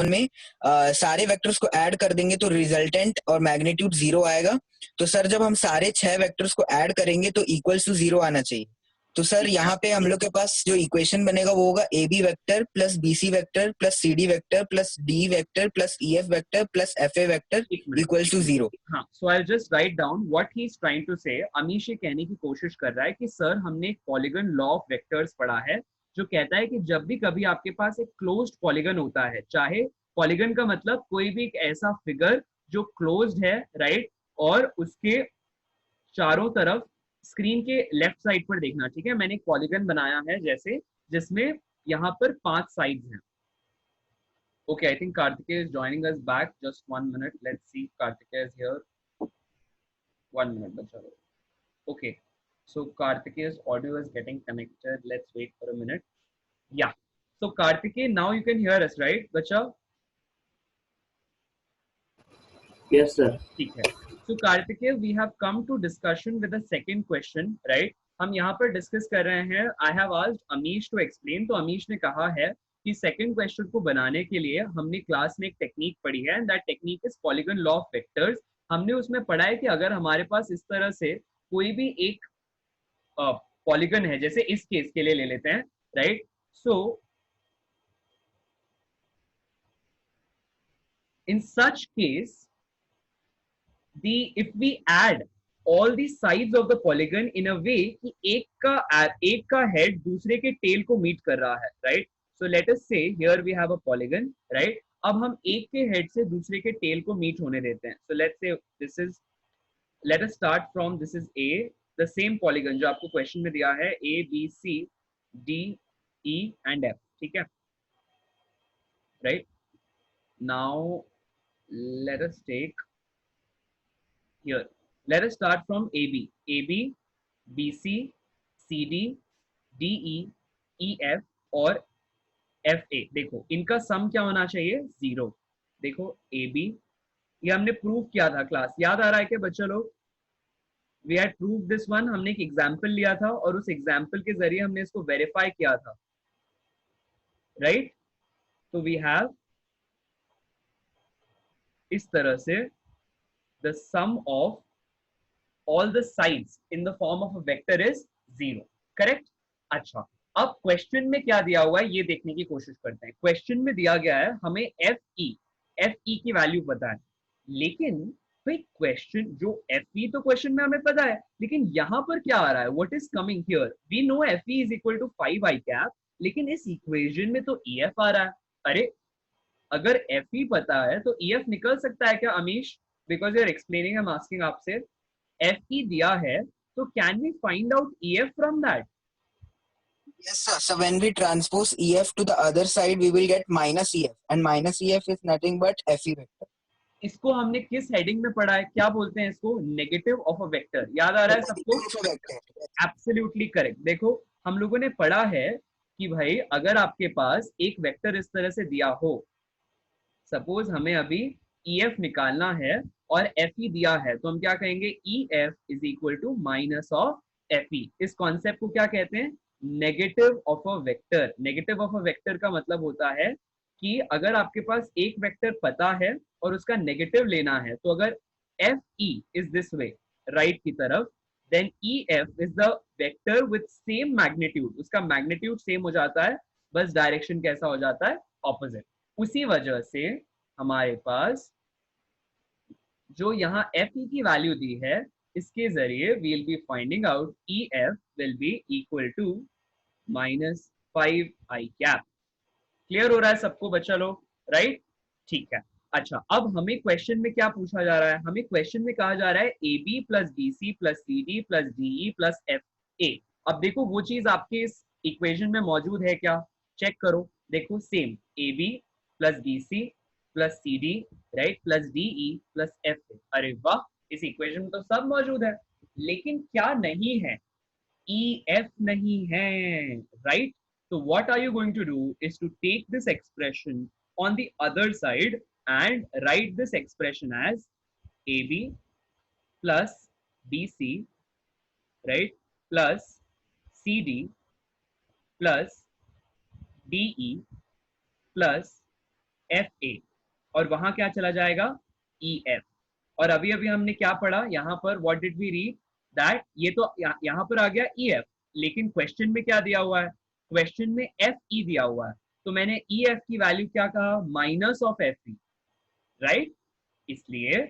में सारे वेक्टर्स को ऐड कर देंगे तो रिजल्टेंट और मैग्नीट्यूड 0 आएगा। तो सर जब हम सारे 6 वेक्टर्स को ऐड करेंगे तो इक्वल्स टू 0 आना चाहिए। तो सर यहाँ पे हम लोग के पास जो इक्वेशन बनेगा वो होगा A B vector plus B C vector plus C D vector plus D vector plus E F vector plus F A vector equals to 0। हाँ, so I just write down what he is trying to say. Amish ये कहने की कोशिश कर रहा है कि sir हमने एक पॉलीगन लॉ ऑफ वेक्टर्स पढ़ा है जो कहता है कि जब भी कभी आपके पास एक क्लोज्ड पॉलीगन होता है, चाहे पॉलीगन का मतलब कोई भी एक ऐसा फिगर जो क्लोज्ड है, राइट, और उसके चारों तरफ स्क्रीन के लेफ्ट साइड पर देखना, ठीक है। मैंने एक पॉलीगन बनाया है जैसे, जिसमें यहाँ पर 5 साइड्स हैं। Okay, I think Karthikeya is joining us back. Just 1 minute. Let's see if Karthikeya is here. 1 minute, bacha. Okay, so Karthikeya's audio is getting connected. Let's wait for a minute. Yeah. So Karthikeya, now you can hear us, right, bacha? Yes, sir. ठीक है. So Karthikeya, we have come to discussion with the second question, right? हम यहाँ पर discuss कर रहे हैं. I have asked Amish to explain. तो अमीश ने कहा है कि सेकंड क्वेश्चन को बनाने के लिए हमने क्लास में एक टेक्निक पढ़ी है, that technique is polygon law of vectors. हमने उसमें पढ़ा है कि अगर हमारे पास इस तरह से कोई भी एक पॉलीगन है, जैसे इस केस के लिए ले लेते हैं, right. So in such case if we add all the sides of the polygon in a way कि एक का हेड दूसरे के टेल को मीट कर रहा है, right. So let us say here we have a polygon, right? अब हम एक के हेड से दूसरे के टेल को मीट होने देते हैं. So let's say this is, let us start from this is A, the same polygon जो आपको क्वेश्चन में दिया है, A B C D E and F, ठीक है, right? Now let us take here, let us start from AB, BC CD DE EF और FA. देखो इनका सम क्या होना चाहिए, 0. देखो AB, ये हमने प्रूव किया था क्लास, याद आ रहा है क्या बच्चे लोग? We had prove this one. हमने एक एग्जांपल लिया था और उस एग्जांपल के जरिए हमने इसको वेरीफाई किया था, राइट. तो वी हैव इस तरह से the sum of all the sides in the form of a vector is 0, correct. अच्छा, अब क्वेश्चन में क्या दिया हुआ है ये देखने की कोशिश करते हैं. क्वेश्चन में दिया गया है हमें FE की वैल्यू पता है, लेकिन भाई क्वेश्चन जो FE तो क्वेश्चन में हमें पता है, लेकिन यहाँ पर क्या आ रहा है, what is coming here, we know FE is equal to 5 i cap, लेकिन इस इक्वेशन में तो EF आ रहा है. अरे अगर FE पता है तो EF निकल सकता है क्या Amish? Because you are explaining, I am asking आपसे. FE दिया है तो can we find out EF from that? Yes sir, so when we transpose EF to the other side we will get minus EF and minus EF is nothing but FE vector. इसको हमने किस heading में पढ़ा है, क्या बोलते हैं इसको, नेगेटिव ऑफ अ वेक्टर. याद आ रहा है सबको? Absolutely correct. देखो हम लोगों ने पढ़ा है कि भाई अगर आपके पास एक वेक्टर इस तरह से दिया हो, सपोज हमें अभी EF निकालना है और FE दिया है, तो हम क्या कहेंगे, EF is equal to minus of FE. इस कॉन्सेप्ट को क्या कहते हैं, negative of a vector. Negative of a vector का मतलब होता है कि अगर आपके पास एक वेक्टर पता है और उसका नेगेटिव लेना है, तो अगर FE is this way, right की तरफ, then EF is the vector with same magnitude. उसका मैग्नीट्यूड सेम हो जाता है, बस डायरेक्शन कैसा हो जाता है, ऑपोजिट. उसी वजह से हमारे पास जो यहाँ FE की वैल्यू दी है, इसके जरिए we will be finding out EF will be equal to minus 5 i cap. Clear हो रहा है सबको बच्चा लोग, राइट? ठीक है. अच्छा, अब हमें क्वेश्चन में क्या पूछा जा रहा है, हमें क्वेश्चन में कहा जा रहा है AB plus BC plus CD plus DE plus FA. अब देखो वो चीज आपके इस इक्वेशन में मौजूद है क्या, चेक करो. देखो same AB plus BC plus CD, right, plus DE plus FA. अरे वाह, इस इक्वेशन में तो सब मौजूद है, लेकिन क्या नहीं है, EF नहीं है, right. So what are you going to do is to take this expression on the other side and write this expression as AB plus BC, right, plus CD plus DE plus F A, और वहां क्या चला जाएगा, E F. और अभी अभी हमने क्या पढ़ा यहाँ पर, what did we read, that ये तो यहाँ पर आ गया ई एफ, लेकिन क्वेश्चन में क्या दिया हुआ है, क्वेश्चन में एफ ई दिया हुआ है, तो मैंने ई एफ की वैल्यू क्या कहा, minus of F E, right. इसलिए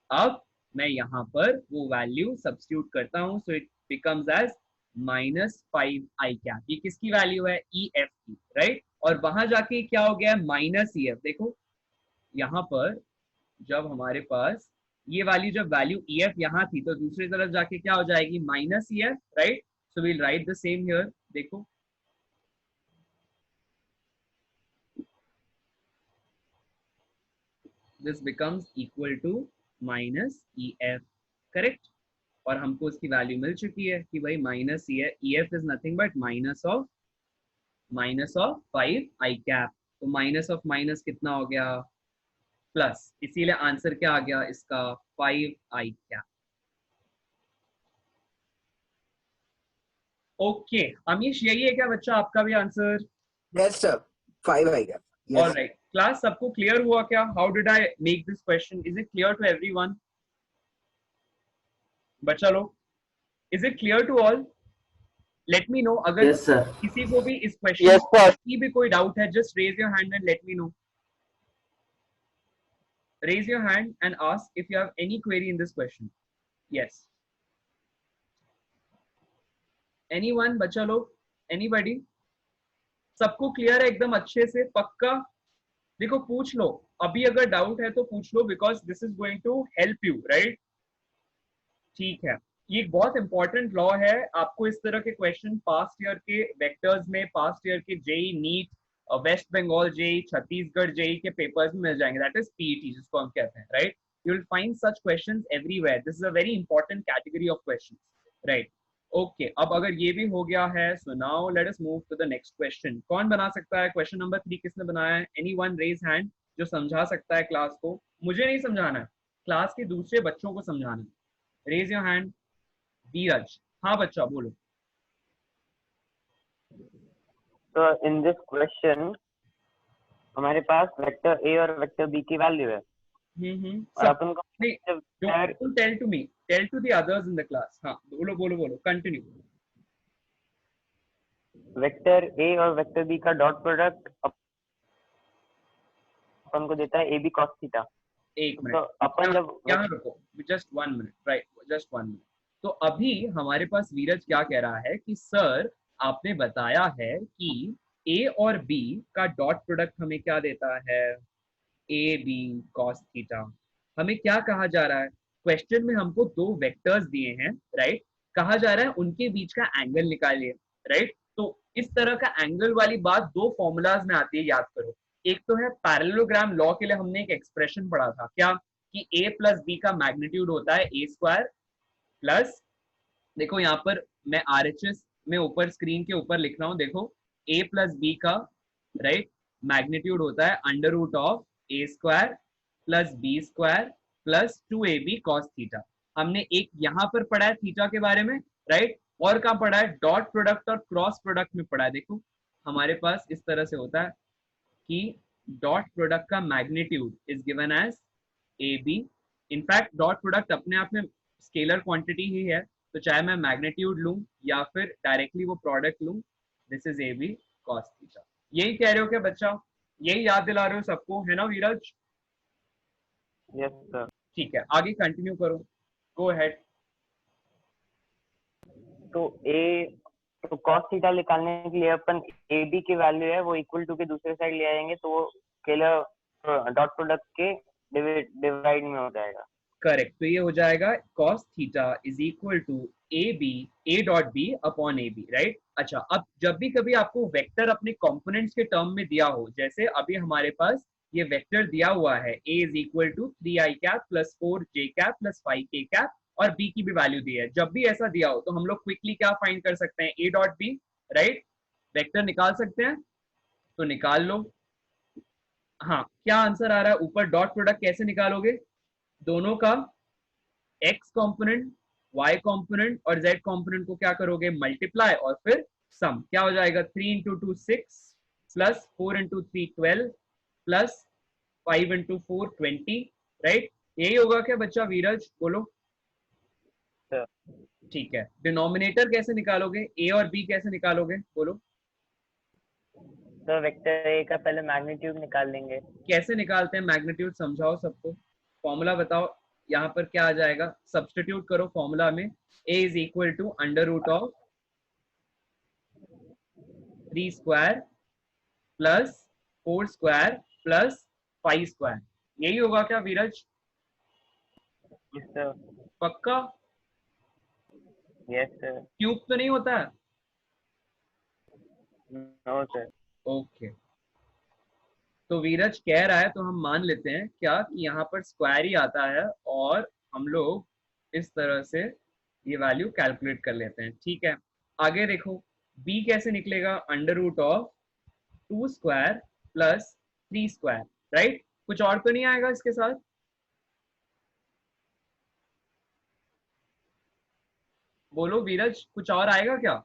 अब मैं यहाँ पर वो वैल्यू सब्स्टिट्यूट करता हूँ, so it becomes as -5 I cap. ये किसकी वैल्यू है, ई एफ की, राइट। और वहां जाके क्या हो गया, माइनस ई एफ। देखो यहाँ पर जब हमारे पास ये वाली जब वैल्यू ई एफ यहाँ थी, तो दूसरी तरफ जाके क्या हो जाएगी, minus E F, right. So will write the same here, देखो this becomes equal to minus E F, correct. और हमको उसकी वैल्यू मिल चुकी है कि भाई minus E F is nothing but minus of 5 I cap. तो माइनस ऑफ माइनस कितना हो गया, प्लस, इसीलिए आंसर क्या आ गया इसका, 5 आई कैप। ओके अमीश, यही है क्या बच्चा आपका भी आंसर? यस सर, 5 आएगा। ऑलराइट, क्लास सबको क्लियर हुआ क्या, how did I make this question, is it clear to everyone? बच्चा लोग, is it clear to all? Let me know अगर यस सर। किसी को भी इस क्वेश्चन की भी कोई डाउट है, just raise your hand and let me know. Raise your hand and ask if you have any query in this question. Yes. Anyone, बच्चा लोग, anybody? सबको क्लियर है एकदम अच्छे से, पक्का? देखो पूछ लो, अभी अगर डाउट है तो पूछ लो, because this is going to help you, right. ठीक है, ये एक बहुत इंपॉर्टेंट लॉ है, आपको इस तरह के क्वेश्चन पास्ट ईयर के वेक्टर्स में, पास्ट ईयर के JEE NEET, West Bengal JEE, Chhattisgarh JEE के पेपर्स में मिल जाएंगे, दैट इज पीईटी जिसको हम कहते हैं, right. You will find such questions everywhere, this is a very important category of questions, right. Okay, अब अगर ये भी हो गया है, so now let us move to the next question. कौन बना सकता है क्वेश्चन नंबर 3, किसने बनाया है? एनीवन रेज हैंड जो समझा सकता है क्लास को, मुझे नहीं समझाना है, क्लास के दूसरे बच्चों को समझाना है। Raise your hand. धीरज, हाँ बच्चा बोलो। तो इन दिस क्वेश्चन हमारे पास वेक्टर ए और वेक्टर बी की वैल्यू है, और अपन को tell to me, tell to the others in the class. हाँ बोलो बोलो बोलो, कंटिन्यू। वेक्टर ए और वेक्टर बी का डॉट प्रोडक्ट अपन को देता है ए बी कॉस थीटा। एक मिनट, तो अपन जब यहाँ रुको, just 1 minute, right, just 1 minute. तो अभी हमारे पास वीरज क्या कह रहा है कि सर आपने बताया है कि ए और बी का डॉट प्रोडक्ट हमें क्या देता है, ए बी कॉस थीटा। हमें क्या कहा जा रहा है, क्वेश्चन में हमको दो वेक्टर्स दिए हैं, राइट। कहा जा रहा है उनके बीच का एंगल निकालिए, राइट। तो इस तरह का एंगल वाली बात दो फॉर्मूलाज में आती है, याद करो। एक तो है पैरेललोग्राम लॉ के लिए हमने एक एक्सप्रेशन पढ़ा था, क्या, कि a प्लस बी का मैग्नीट्यूड होता है a स्क्वायर प्लस, देखो यहाँ पर मैं RHS में ऊपर स्क्रीन के ऊपर लिख रहा हूँ, देखो a प्लस बी का, राइट, मैग्नीट्यूड होता है under root of a square plus B square plus 2ab cos theta. हमने एक यहाँ पर पढ़ा है थीटा के बारे में, राइट, और कहाँ पढ़ा है, डॉट प्रोडक्ट और क्रॉस प्रोडक्ट में पढ़ा है। देखो हमारे पास इस तरह से होता है कि डॉट प्रोडक्ट का magnitude is given as A B. In fact dot product अपने आप में स्केलर क्वांटिटी ही है, तो चाहे मैं मैग्नीट्यूड लूं या फिर डायरेक्टली वो प्रोडक्ट लूं, this is A B cos theta. यही कह रहे हो क्या बच्चा, यही याद दिला रहे हो सबको, है ना वीरज? Yes sir. ठीक है, आगे कंटिन्यू करो, गो अहेड। तो cos थीटा निकालने के लिए अपन ए बी की वैल्यू है वो इक्वल टू के दूसरे साइड ले आएंगे, तो वो स्केलर डॉट प्रोडक्ट के डिवाइड में हो जाएगा। करेक्ट, तो ये हो जाएगा cos theta is equal to A dot B upon A B, right. अच्छा, अब जब भी कभी आपको वेक्टर अपने कंपोनेंट्स के टर्म में दिया हो, जैसे अभी हमारे पास ये वेक्टर दिया हुआ है a is equal to 3i cap plus 4j cap plus 5k cap, और b की भी वैल्यू दी है, जब भी ऐसा दिया हो तो हम लोग क्विकली क्या फाइंड कर सकते हैं, a dot B, right, vector निकाल सकते हैं, तो निकाल लो। हाँ, क्या आंसर आ रहा है ऊपर, डॉट प्रोडक्ट कैसे निकालोगे, दोनों का x कंपोनेंट, y कंपोनेंट और z कंपोनेंट को क्या करोगे, मल्टीप्लाई और फिर सम, क्या हो जाएगा, 3 into 2 6 plus 4 into 3 12 plus 5 into 4 20, right? यही होगा क्या बच्चा? वीरज बोलो। Sir. ठीक है, डिनोमिनेटर कैसे निकालोगे? ए और बी कैसे निकालोगे बोलो? तो वेक्टर ए का पहले मैग्नीट्यूड निकाल लेंगे। कैसे निकालते हैं मैग्नीट्यूड? समझाओ सबको, फॉर्मूला बताओ। यहाँ पर क्या आ जाएगा? सब्स्टिट्यूट करो फॉर्मूला में। A is equal to under root of 3 square plus 4 square plus 5 square. यही होगा क्या वीरज? Yes sir. पक्का? Yes sir. क्यूब तो नहीं होता है? No sir. ओके, तो वीरज कह रहा है तो हम मान लेते हैं क्या कि यहाँ पर स्क्वायर ही आता है, और हम लोग इस तरह से ये वैल्यू कैलकुलेट कर लेते हैं। ठीक है, आगे देखो, b कैसे निकलेगा? Under root of 2 square plus 3 square, right? कुछ और तो नहीं आएगा इसके साथ? बोलो वीरज, कुछ और आएगा क्या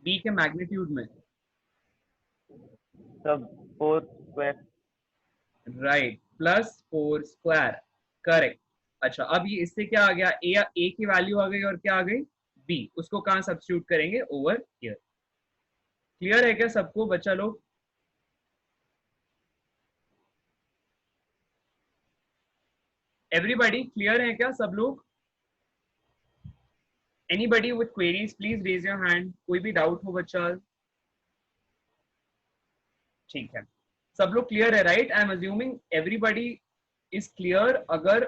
b के मैग्नीट्यूड में? सब 4 square. Right, plus 4 square, correct. अच्छा, अब ये इससे क्या आ गया? ए की वैल्यू आ गई और क्या आ गई? बी। उसको कहाँ सब्स्टिट्यूट करेंगे? Over here. क्लियर है क्या सबको बच्चा लोग? एवरीबॉडी क्लियर है क्या सब लोग? Anybody with queries please raise your hand. कोई भी डाउट हो बच्चा? ठीक है, सब लोग क्लियर है, right? I am assuming everybody is clear अगर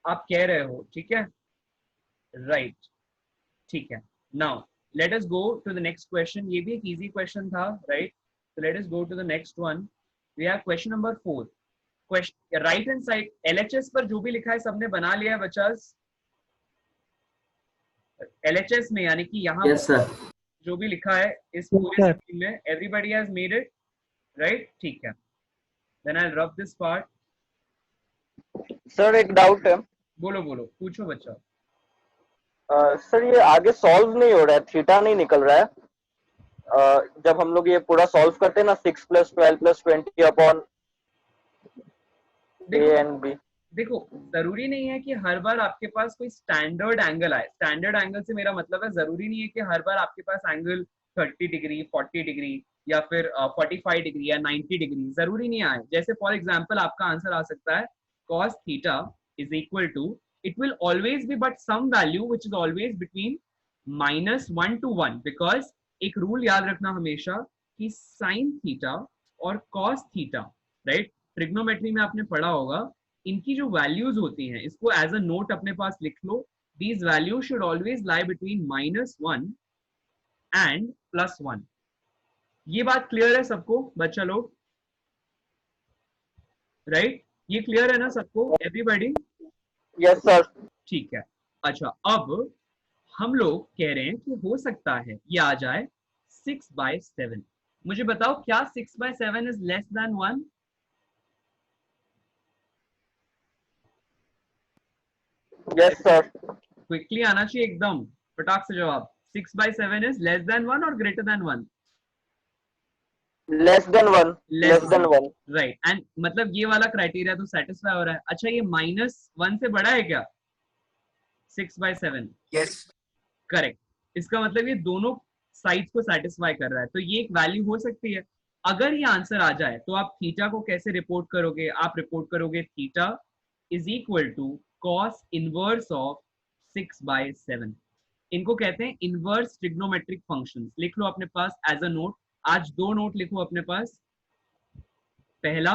आप कह रहे हो, ठीक है, राइट? ठीक है, now let us go to the next question. ये भी एक इजी क्वेश्चन था, right? so let us go to the next one. We have question number 4. Question right hand side LHS पर जो भी लिखा है सबने बना लिया है बच्चास? LHS में यानी कि यहाँ यस सर। जो भी लिखा है इस पूरे स्क्रीन में, everybody has made it, right? ठीक है, then I'll rub this part. Sir एक डाउट है। बोलो बोलो, पूछो बच्चा। सर ये आगे सॉल्व नहीं हो रहा है, थीटा नहीं निकल रहा है। जब हम लोग ये पूरा सॉल्व करते हैं ना 6 + 12 + 20 अपॉन ए एंड बी। देखो, जरूरी नहीं है कि हर बार आपके पास कोई स्टैंडर्ड एंगल आए। स्टैंडर्ड एंगल से मेरा मतलब है जरूरी नहीं है कि हर बार आपके पास एंगल 30 डिग्री, 40 डिग्री या फिर 45 डिग्री या 90 डिग्री जरूरी नहीं आए। जैसे फॉर एग्जांपल आपका आंसर आ सकता है cos theta is equal to, it will always be but some value which is always between -1 to 1, because एक रूल याद रखना हमेशा कि साइन थीटा और cos थीटा, राइट, ट्रिग्नोमेट्री में आपने पढ़ा होगा, इनकी जो वैल्यूज होती हैं, इसको एज अ नोट अपने पास लिख लो, these value should always lie between -1 and +1। ये बात क्लियर है सबको बच्चा लोग? राइट, ये क्लियर है ना सबको, एवरीबॉडी? Yes sir. ठीक है, अच्छा, अब हम लोग कह रहे हैं कि हो सकता है ये आ जाए 6/7। मुझे बताओ क्या 6/7 is less than 1? Yes sir. Quickly आना चाहिए एकदम फटाक से जवाब। 6/7 इज लेस देन 1 और greater than 1? Less than 1। Less than 1। Right, and मतलब ये वाला क्राइटेरिया तो सेटिस्फाई हो रहा है। अच्छा, ये -1 से बड़ा है क्या 6/7? यस, करेक्ट, इसका मतलब ये दोनों साइड्स को सेटिस्फाई कर रहा है, तो ये एक वैल्यू हो सकती है। अगर ये आंसर आ जाए तो आप थीटा को कैसे रिपोर्ट करोगे? आप रिपोर्ट करोगे theta is equal to cos inverse of 6/7। इनको कहते हैं इनवर्स ट्रिग्नोमेट्रिक फंक्शंस। लिख लो अपने पास एज अ नोट। आज 2 नोट लिखो अपने पास। पहला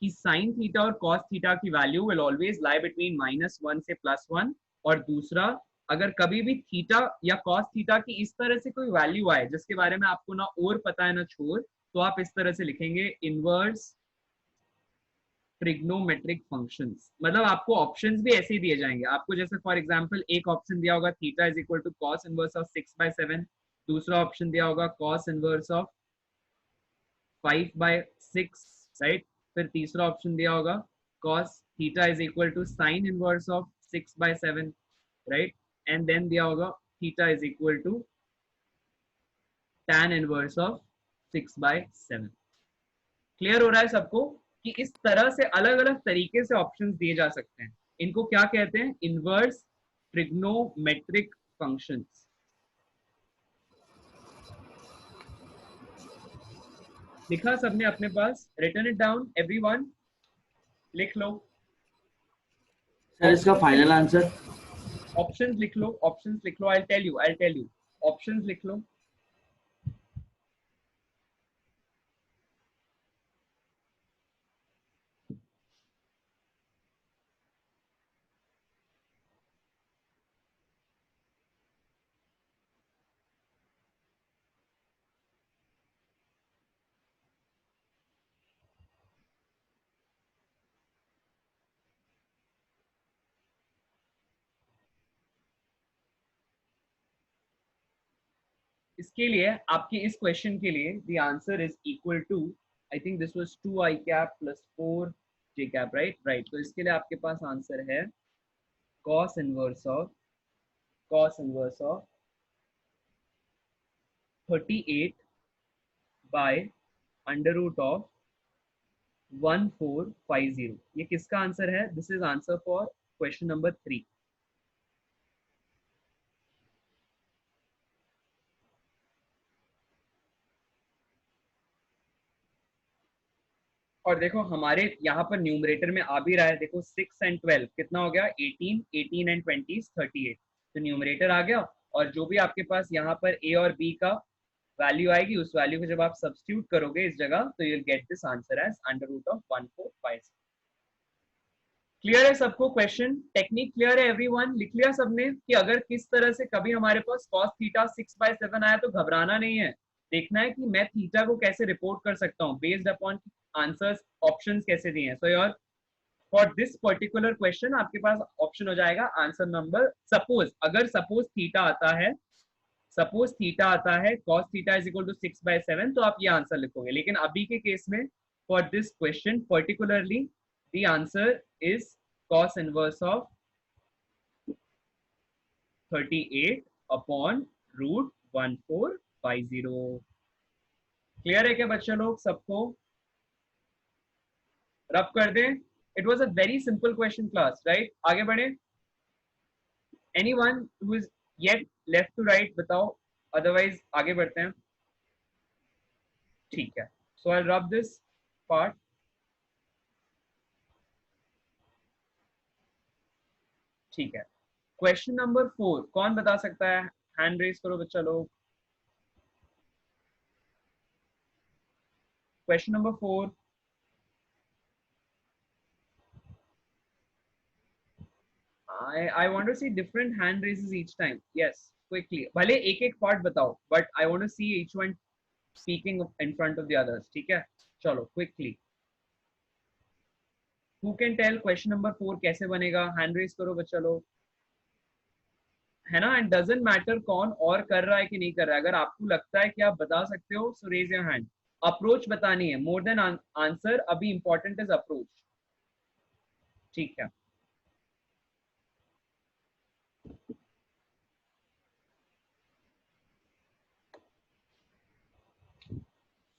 कि साइन थीटा और cos थीटा की value will always lie between -1 से +1, और दूसरा, अगर कभी भी थीटा या cos थीटा की इस तरह से कोई वैल्यू आए जिसके बारे में आपको ना और पता है ना छोर, तो आप इस तरह से लिखेंगे इनवर्स ट्रिग्नोमेट्रिक फंक्शंस। मतलब आपको ऑप्शंस भी ऐसे ही दिए जाएंगे आपको, जैसे फॉर एग्जांपल एक ऑप्शन दिया होगा theta is equal to cos inverse of 6/7, दूसरा ऑप्शन दिया होगा cos इनवर्स ऑफ 5/6, राइट? फिर तीसरा ऑप्शन दिया होगा cos theta is equal to sin inverse of 6/7, right? And then दिया होगा theta is equal to tan inverse of 6/7। Clear हो रहा है सबको? कि इस तरह से अलग अलग तरीके से ऑप्शंस दिए जा सकते हैं। इनको क्या कहते हैं? Inverse trigonometric functions. लिखा सबने अपने पास? रिटन इट डाउन एवरीवन, लिख लो। सर इसका फाइनल आंसर? ऑप्शंस लिख लो, ऑप्शंस लिख लो। आई टेल यू ऑप्शंस लिख लो। इसके लिए आपके इस क्वेश्चन के लिए the answer is equal to, I think this was 2i cap plus 4j cap, right. तो इसके लिए आपके पास आंसर है cos inverse of 38 by under root of 1450। ये किसका आंसर है? This is answer for question number 3। और देखो हमारे यहाँ पर न्यूमरेटर में आ भी रहा है, देखो 6 एंड 12 कितना हो गया? 18 एंड 20 38। तो न्यूमरेटर आ गया, और जो भी आपके पास यहाँ पर ए और बी का वैल्यू आएगी, उस वैल्यू को जब आप सब्स्टिट्यूट करोगे इस जगह, तो you will get this answer as under root of 1450। Clear है सबको? क्वेश्चन टेक्निक क्लियर है एवरीवन? लिख लिया सबने कि अगर किस तरह से कभी हमारे पास cos थीटा 6/7 आया तो घबराना नहीं है, देखना है कि मैं थीटा को कैसे रिपोर्ट कर सकता हूँ बेस्ड अपॉन आंसर्स, ऑप्शंस कैसे दिए हैं। So your for this particular question आपके पास ऑप्शन हो जाएगा आंसर नंबर, सपोज अगर सपोज थीटा आता है, cos theta is equal to 6/7, तो आप ये आंसर लिखोगे। लेकिन अभी के केस में for this question particularly the answer is cos inverse of 38 upon root 1450। Clear है क्या बच्चे लोग सबको? रब कर दें। It was a very simple question class, right? आगे बढ़े। Anyone who is yet left to write बताओ, अदरवाइज आगे बढ़ते हैं। ठीक है, so I rub this part. ठीक है, क्वेश्चन नंबर 4 कौन बता सकता है? हैंड रेज करो बच्चा लोग। Question number 4। I want to see different hand raises each time. Yes, quickly. भले एक एक पार्ट बताओ, but I want to see each one speaking in front of the others. ठीक है, चलो quickly. Who can tell question number 4 कैसे बनेगा? Hand raise करो बच्चा लोग, है ना? एंड डजंट मैटर कौन और कर रहा है कि नहीं कर रहा है, अगर आपको लगता है कि आप बता सकते हो सो रेज योर हैंड। अप्रोच बतानी है मोर देन आंसर, अभी इंपॉर्टेंट इज अप्रोच। ठीक है,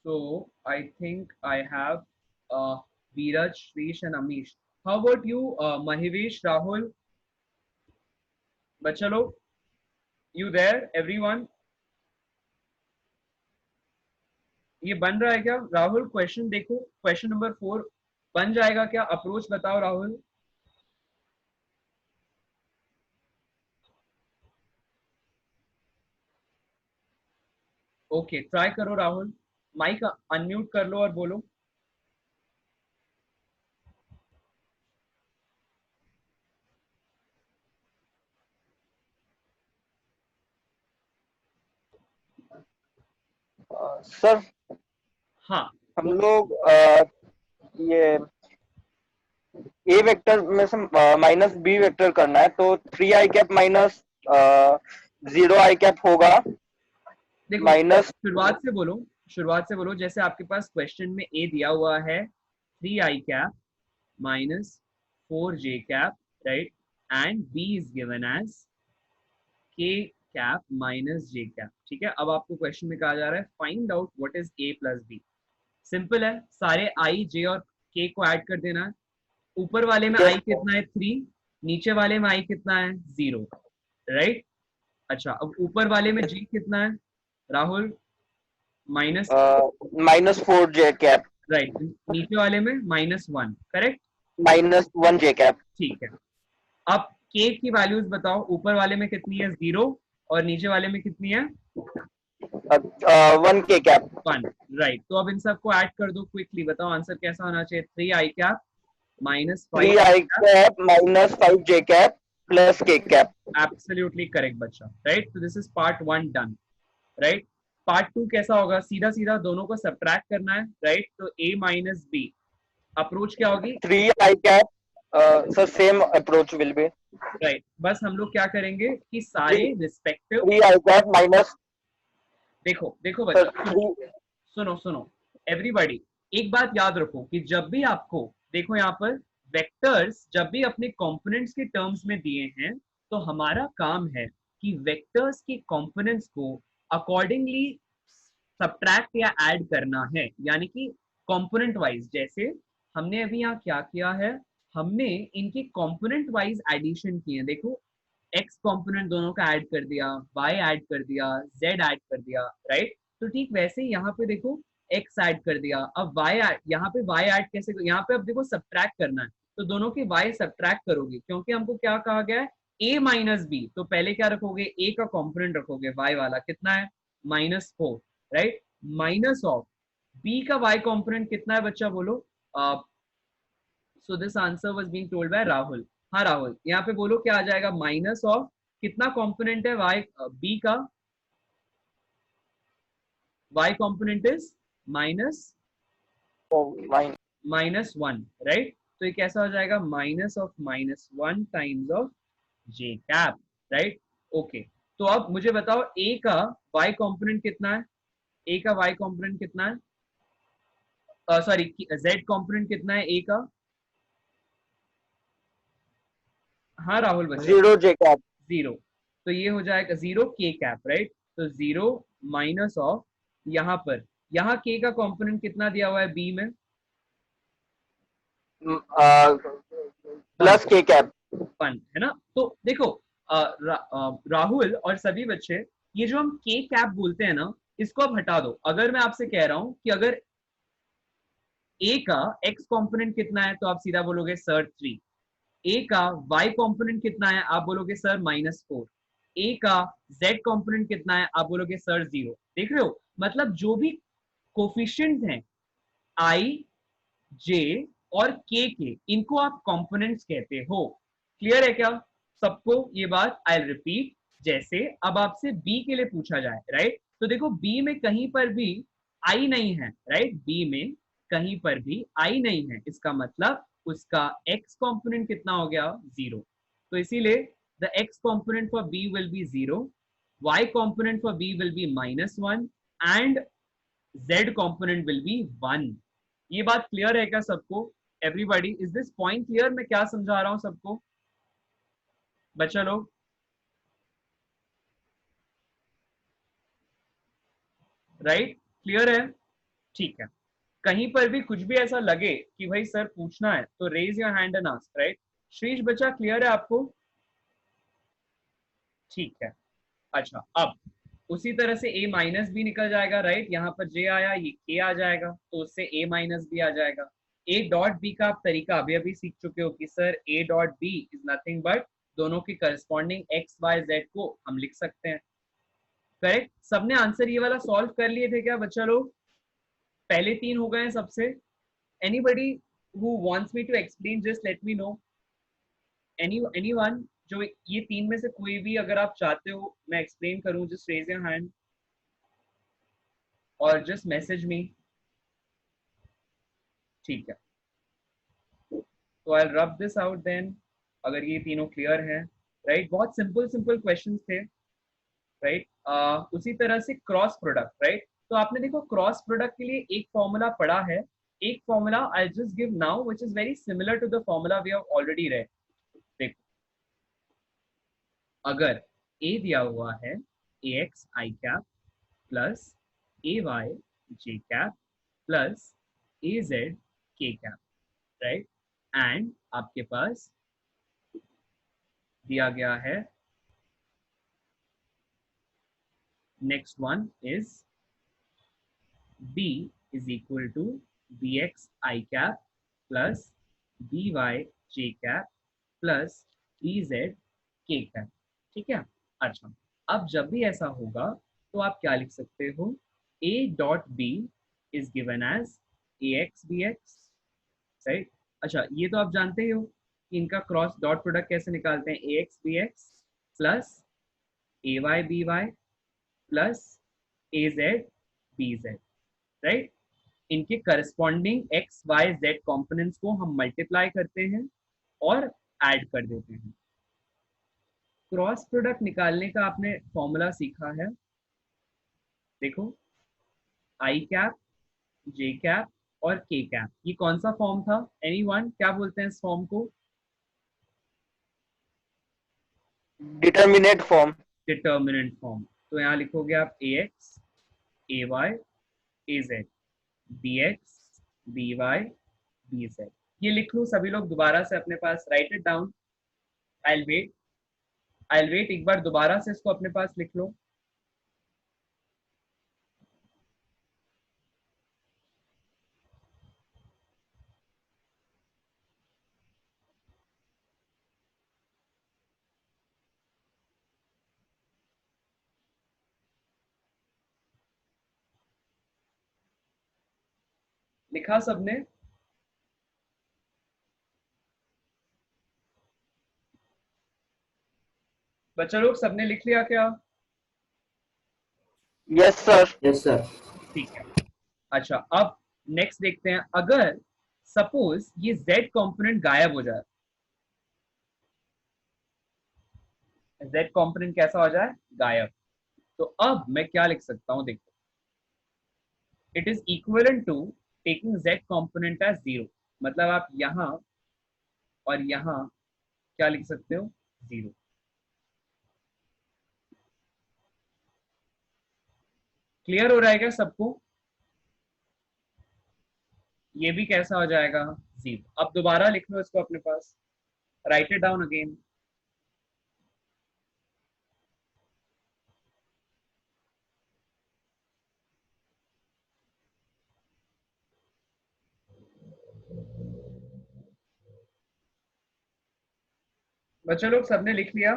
so I think I have Veeraj, Shrish and Amish. How about you, Mahivesh, Rahul? बच्चा लोग, you there, everyone? ये बन रहा है क्या? राहुल क्वेश्चन देखो, क्वेश्चन नंबर 4 बन जाएगा क्या? अप्रोच बताओ राहुल। ओके, ट्राई करो राहुल, माइक अनम्यूट कर लो और बोलो। सर हाँ, हम लोग ये ए वेक्टर में से माइनस बी वेक्टर करना है, तो 3i cap minus 0i cap होगा देखो माइनस। शुरुआत से बोलो जैसे आपके पास क्वेश्चन में ए दिया हुआ है 3i cap minus 4j cap, right, and b is given as k cap minus j cap. ठीक है, अब आपको क्वेश्चन में कहा जा रहा है find out what is a plus b। Simple है, सारे i, j और k को ऐड कर देना है। ऊपर वाले में Yes, i कितना है 3, नीचे वाले में i कितना है 0, राइट। अच्छा अब ऊपर वाले में j कितना है Rahul? Minus, -4 j cap, right. नीचे वाले में -1, करेक्ट। -1 j cap, ठीक है, अब k की वैल्यूज बताओ, ऊपर वाले में कितनी है 0 और नीचे वाले में कितनी है 1 k cap, 1, राइट। तो अब इन सबको ऐड कर दो क्विकली, बताओ आंसर कैसा होना चाहिए। 3i cap minus 3 5 I cap -5 j cap plus k cap. Absolutely correct बच्चा, राइट। तो this is part 1 done, right. Part 2 कैसा होगा, सीधा सीधा दोनों को सब्ट्रैक्ट करना है, राइट। तो a माइनस b, अप्रोच क्या होगी 3 I cap, so same approach will be right. बस हम लोग क्या करेंगे कि सारे रिस्पेक्टिव, 3 I cap minus, देखो देखो so बच्चा, 3 सुनो सुनो एवरीबॉडी, एक बात याद रखो कि जब भी आपको, देखो यहाँ पर वेक्टर्स जब भी अपने कंपोनेंट्स के टर्म्स में दिए हैं, तो हमारा काम है कि वेक्टर्स के कंपोनेंट्स को अकॉर्डिंगली सब्ट्रैक्ट या ऐड करना है, यानी कि कंपोनेंट वाइज। जैसे हमने अभी यहाँ क्या किया है, हमने इनके कंपोनेंट वाइज एडिशन किए हैं। देखो x कंपोनेंट दोनों का ऐड कर दिया, y ऐड कर दिया, z ऐड कर दिया, राइट। तो ठीक वैसे ही यहाँ पे देखो x ऐड कर दिया, अब y ऐड, यहाँ पे y ऐड कैसे, यहाँ पे अब देखो सब्ट्रैक्ट करना है, तो दोनों के y सब्ट्रैक्ट करोगे, क्योंकि हमको क्या कहा गया है a माइनस b, तो पहले क्या रखोगे, a का कंपोनेंट रखोगे y वाला, कितना है -4, राइट। माइनस ऑफ b का y कंपोनेंट कितना है बच्चा बोलो। So this answer was being told by Rahul. हाँ राहुल, यहाँ पे बोलो क्या आ जाएगा, माइनस ऑफ कितना कंपोनेंट है y, b का y component is minus minus -1, right. तो ये कैसा हो जाएगा, -1 times of j cap, right. Okay, तो अब मुझे बताओ a का y कंपोनेंट कितना है, a का y कंपोनेंट कितना है, सॉरी z कंपोनेंट कितना है a का। हाँ राहुल बच्चा, 0 j cap, 0, तो ये हो जाएगा 0 k कैप, राइट। तो 0 माइनस ऑफ, यहाँ पर यहाँ k का कंपोनेंट कितना दिया हुआ है b में, plus k cap, 1 है ना। तो देखो राहुल और सभी बच्चे, ये जो हम k कैप बोलते हैं ना, इसको आप हटा दो। अगर मैं आपसे कह रहा हूं कि अगर a का x कंपोनेंट कितना है, तो आप सीधा बोलोगे सर 3। a का y कंपोनेंट कितना है, आप बोलोगे सर -4। a का z कंपोनेंट कितना है, आप बोलोगे सर 0। देख रहे हो, मतलब जो भी कोफिशिएंट्स हैं i, j और k के, इनको आप कंपोनेंट्स कहते हो। क्लियर है क्या सबको ये बात? आई रिपीट, जैसे अब आपसे b के लिए पूछा जाए, राइट, तो देखो b में कहीं पर भी i नहीं है, राइट, b में कहीं पर भी i नहीं है, इसका मतलब उसका x कंपोनेंट कितना हो गया 0। तो इसीलिए the x component for b will be 0, y component for b will be -1 and z component will be 1। ये बात क्लियर है क्या सबको? Everybody, is this point clear? मैं क्या समझा रहा हूं सबको बच्चा लोग? राइट, क्लियर है? ठीक है। कहीं पर भी कुछ भी ऐसा लगे कि भाई सर पूछना है, तो raise your hand and ask, right. Shrish बच्चा, क्लियर है आपको? ठीक है। अच्छा, अब उसी तरह से a माइनस बी निकल जाएगा, राइट। यहाँ पर j आया, ये k आ जाएगा, तो उससे a माइनस बी आ जाएगा। a डॉट b का आप तरीका अभी अभी सीख चुके हो कि sir a dot b is nothing but दोनों की करस्पॉन्डिंग x y z को हम लिख सकते हैं, करेक्ट। सबने आंसर ये वाला सॉल्व कर लिए थे क्या बच्चा लोग? पहले 3 हो गए हैं सबसे। Anybody who wants me to explain, just let me know. Anyone जो ये 3 में से कोई भी अगर आप चाहते हो मैं एक्सप्लेन करूं, जस्ट रेज योर हैंड और जस्ट मैसेज मी। ठीक है, तो आई रब दिस आउट देन, अगर ये तीनों क्लियर है, राइट। बहुत सिंपल सिंपल क्वेश्चंस थे, राइट। उसी तरह से क्रॉस प्रोडक्ट, राइट। तो आपने देखो क्रॉस प्रोडक्ट के लिए एक फॉर्मूला पढ़ा है, एक formula I just give now which is very similar to the formula we have already read. देखो, अगर a दिया हुआ है ax i cap plus ay j cap plus az k cap, right, and आपके पास दिया गया है next one is b is equal to bx I cap plus by j cap plus bz k cap, ठीक है। अच्छा, अब जब भी ऐसा होगा तो आप क्या लिख सकते हो, a dot b is given as ax bx, right. अच्छा, ये तो आप जानते ही हो कि इनका क्रॉस डॉट प्रोडक्ट कैसे निकालते हैं, ax bx plus ay by plus az bz, राइट। इनके corresponding x y z components को हम मल्टीप्लाई करते हैं और ऐड कर देते हैं। क्रॉस प्रोडक्ट निकालने का आपने फॉर्मूला सीखा है, देखो आई कैप, जे कैप और के कैप, ये कौन सा फॉर्म था, एनीवन क्या बोलते हैं इस फॉर्म को, डिटर्मिनेट फॉर्म। Determinant form. तो यहाँ लिखोगे आप A X A Y A Z, B X B Y B Z, ये लिख लो सभी लोग दोबारा से अपने पास, write it down. I will wait, एक बार दोबारा से इसको अपने पास लिख लो। लिखा सबने, बच्चा लोग सबने लिख लिया क्या? Yes sir. Yes sir. ठीक है। अच्छा, अब नेक्स्ट देखते हैं, अगर सपोज ये z कंपोनेंट गायब हो जाए, z कंपोनेंट कैसा हो जाए, गायब, तो अब मैं क्या लिख सकता हूं, देखो it is equivalent to taking z component as 0, मतलब आप यहां और यहां क्या लिख सकते हो, 0। क्लियर हो रहा है क्या सबको? ये भी कैसा हो जाएगा, 0। अब दोबारा लिख लो इसको अपने पास, राइट इट डाउन अगेन। बच्चों लोग सबने लिख लिया?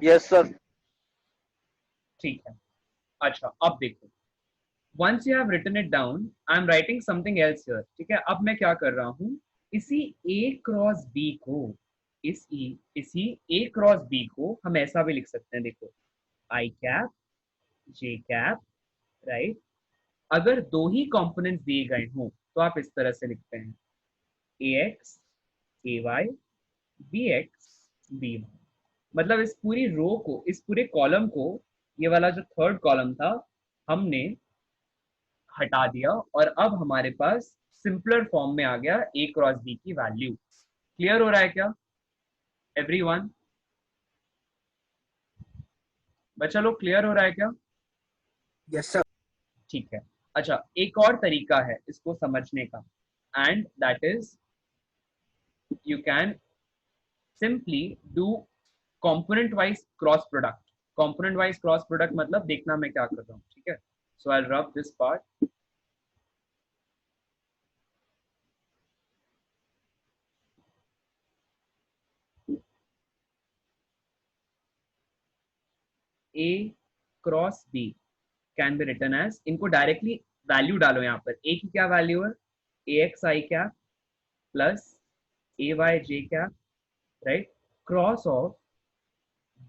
Yes sir. ठीक है। अच्छा, अब देखो, once you have written it down, I am writing something else here, ठीक है। अब मैं क्या कर रहा हूं, इसी a क्रॉस b को, इसी a क्रॉस b को हम ऐसा भी लिख सकते हैं, देखो i cap j cap, right. अगर दो ही कंपोनेंट्स दिए गए हों तो आप इस तरह से लिखते हैं, ax ay bx by, मतलब इस पूरी रो को, इस पूरे कॉलम को, ये वाला जो थर्ड कॉलम था हमने हटा दिया और अब हमारे पास सिंपलर फॉर्म में आ गया a क्रॉस b की वैल्यू। क्लियर हो रहा है क्या एवरीवन? बच्चा लोग क्लियर हो रहा है क्या? Yes sir. ठीक है। अच्छा, एक और तरीका है इसको समझने का, and that is you can simply do component wise cross product. Component wise cross product मतलब देखना मैं क्या कर रहा हूँ, ठीक है। So I rub this part, a cross b can be written as, इनको डायरेक्टली वैल्यू डालो यहाँ पर, a की क्या वैल्यू है, ax i cap plus ay j cap, right, cross of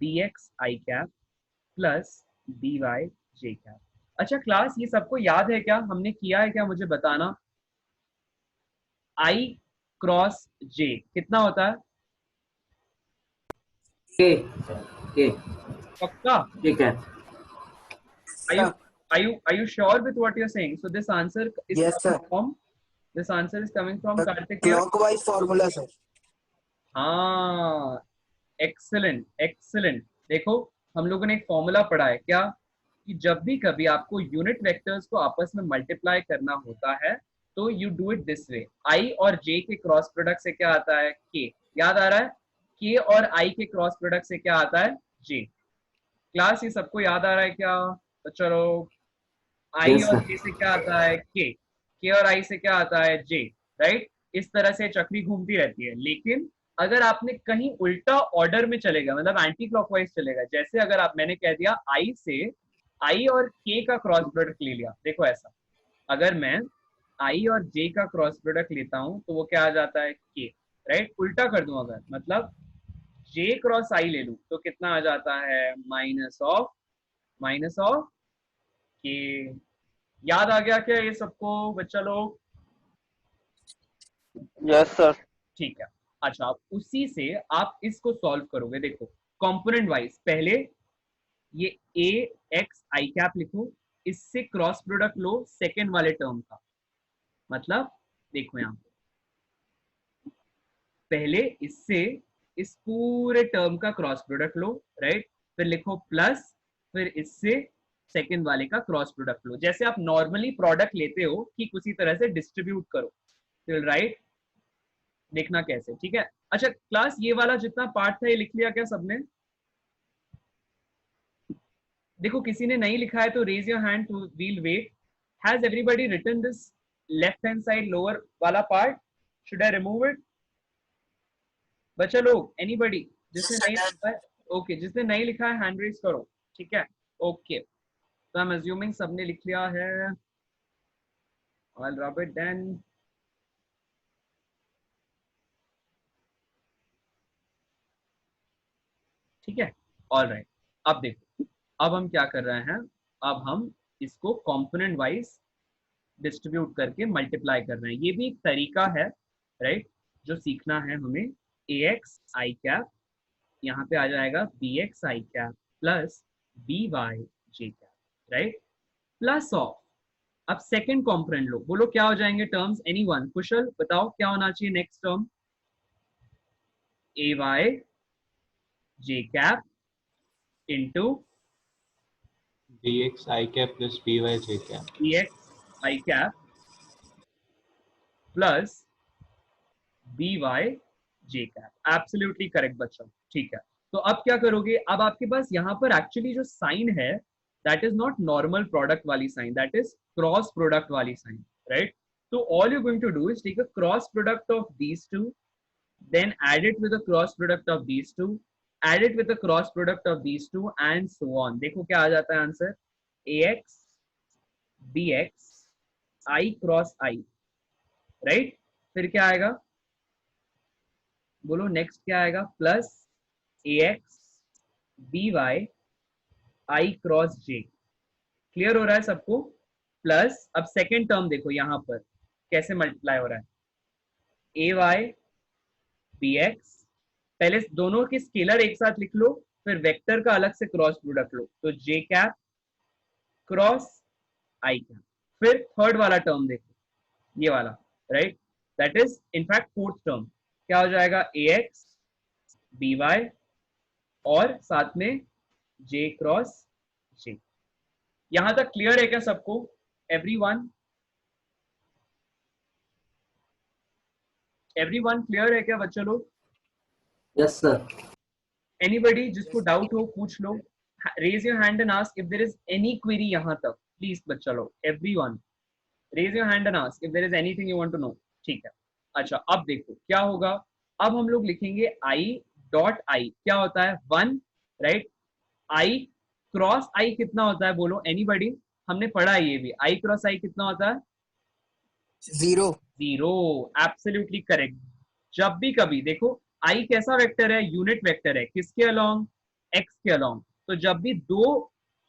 bx i cap plus by j cap. अच्छा class, ये सबको याद है क्या, हमने किया है क्या, मुझे बताना। i क्रॉस j कितना होता है, के के पक्का? के cap. Are you sure with what you're saying? So this answer is Yes, coming sir. from, this answer is coming from Karthik here. Clockwise formula sir. हाँ, एक्सलेंट एक्सलेंट। देखो हम लोगों ने एक फॉर्मूला पढ़ा है क्या, कि जब भी कभी आपको यूनिट वेक्टर्स को आपस में मल्टीप्लाई करना होता है तो you do it this way. I और जे के क्रॉस प्रोडक्ट से क्या आता है? के। याद आ रहा है? के और आई के क्रॉस प्रोडक्ट से क्या आता है? जे। क्लास ये सबको याद आ रहा है क्या? तो चलो, आई Yes, और sir. जे से क्या आता है? के और आई से क्या आता है? जे। राइट? इस तरह से चक्री घूमती रहती है। लेकिन अगर आपने कहीं उल्टा ऑर्डर में चलेगा, मतलब एंटी क्लॉकवाइज चलेगा, जैसे अगर आप, मैंने कह दिया आई से आई और के का क्रॉस प्रोडक्ट ले लिया, देखो ऐसा, अगर मैं आई और जे का क्रॉस प्रोडक्ट लेता हूं तो वो क्या आ जाता है? के। राइट? उल्टा कर दूं अगर, मतलब जे क्रॉस आई ले लूं तो कितना आ जाता है? माइनस ऑफ के। याद आ गया क्या ये सबको बच्चा लोग? Yes sir. ठीक है। अच्छा, अब उसी से आप इसको सॉल्व करोगे। देखो कंपोनेंट वाइज, पहले ये ए एक्स आई कैप लिखो, इससे क्रॉस प्रोडक्ट लो सेकेंड वाले टर्म का। मतलब देखो यहां पहले इससे इस पूरे टर्म का क्रॉस प्रोडक्ट लो, राइट? फिर लिखो प्लस, फिर इससे सेकेंड वाले का क्रॉस प्रोडक्ट लो, जैसे आप नॉर्मली प्रोडक्ट लेते हो कि उसी तरह से डिस्ट्रीब्यूट करो। फिर राइट, देखना कैसे, ठीक है? अच्छा क्लास, ये वाला जितना पार्ट था ये लिख लिया क्या सबने? देखो किसी ने नहीं लिखा है तो raise your hand to we'll wait. Has everybody written this left hand side lower वाला part? Should I remove it? बच्चा लोग, एनीबॉडी जिसने नहीं लिखा है? ओके, जिसने नहीं लिखा है हैंड रेज करो, ठीक है? ओके, तो आई एम अज्यूमिंग सबने लिख लिया है। I'll rub it then. ठीक है, ऑल राइट। अब देखो, अब हम क्या कर रहे हैं? अब हम इसको कंपोनेंट वाइज डिस्ट्रीब्यूट करके मल्टीप्लाई कर रहे हैं। ये भी एक तरीका है, राइट? जो सीखना है हमें। ए एक्स आई कैप, यहाँ पे आ जाएगा B X I cap plus B Y J cap, right? Plus of, अब सेकंड कॉम्पोनेंट लो, बोलो क्या हो जाएंगे टर्म्स? एनीवन? कुशल बताओ क्या होना चाहिए next term? A Y J cap into dx I cap plus by j cap. B X I cap plus B Y J cap. Absolutely correct बच्चों, ठीक है। तो अब क्या करोगे? अब आपके पास यहाँ पर एक्चुअली जो साइन है that is not normal product वाली sign, that is cross product वाली साइन, राइट? तो all you going to do is take a cross product of these two, then add it with the cross product of these two, add it with the cross product of these two and so on। देखो क्या आ जाता है answer? ax bx I cross I, right? फिर क्या आएगा? बोलो next क्या आएगा? Plus ax by I cross j। Clear हो रहा है सबको? प्लस अब सेकेंड टर्म देखो यहाँ पर कैसे मल्टीप्लाई हो रहा है। ay bx, पहले दोनों के स्केलर एक साथ लिख लो, फिर वेक्टर का अलग से क्रॉस प्रोडक्ट लो, तो जे कैप क्रॉस आई कैप। फिर थर्ड वाला टर्म देखो, ये वाला, right? That is in fact fourth term. क्या हो जाएगा? ए एक्स बी वाई और साथ में जे क्रॉस जे। यहां तक क्लियर है क्या सबको? एवरीवन क्लियर है क्या बच्चों लोग? Yes, sir. एनीबडी जिसको डाउट हो पूछ लो, raise your hand and ask if there is any query यहां तक, प्लीज बच्चा लोग, everyone raise your hand and ask if there is anything you want to know, ठीक है? अच्छा अब देखो क्या होगा। अब हम लोग लिखेंगे आई डॉट आई, क्या होता है? 1, राइट? आई क्रॉस आई कितना होता है बोलो एनीबडी? हमने पढ़ा है ये भी, आई क्रॉस आई कितना होता है? 0। 0, एब्सोल्युटली करेक्ट। जब भी कभी देखो, आई कैसा वेक्टर है? यूनिट वेक्टर है, किसके अलोंग? एक्स के अलोंग। तो जब भी दो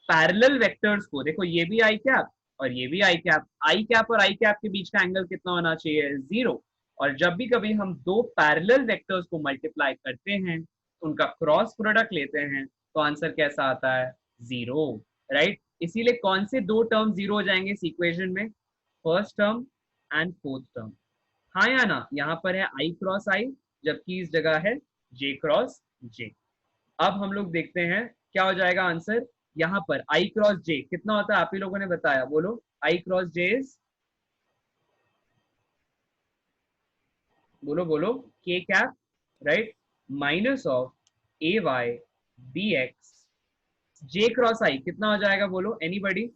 पैरेलल वेक्टर्स को, देखो ये भी आई कैप और ये भी आई कैप और आई कैप के बीच का एंगल कितना होना चाहिए? 0। और जब भी कभी हम दो पैरेलल वेक्टर्स को मल्टीप्लाई करते हैं, उनका क्रॉस प्रोडक्ट लेते हैं, तो आंसर कैसा आता है? 0, राइट? इसीलिए कौन से दो टर्म 0 हो जाएंगे इस इक्वेशन में? First term and fourth term. हाँ या ना? यहाँ पर है आई क्रॉस आई, जबकि इस जगह है जे क्रॉस जे। अब हम लोग देखते हैं क्या हो जाएगा आंसर। यहाँ पर i क्रॉस j कितना होता है आप ही लोगों ने बताया, बोलो i क्रॉस j इज, बोलो बोलो k cap, right, minus of a y b x j cross i कितना हो जाएगा, बोलो anybody,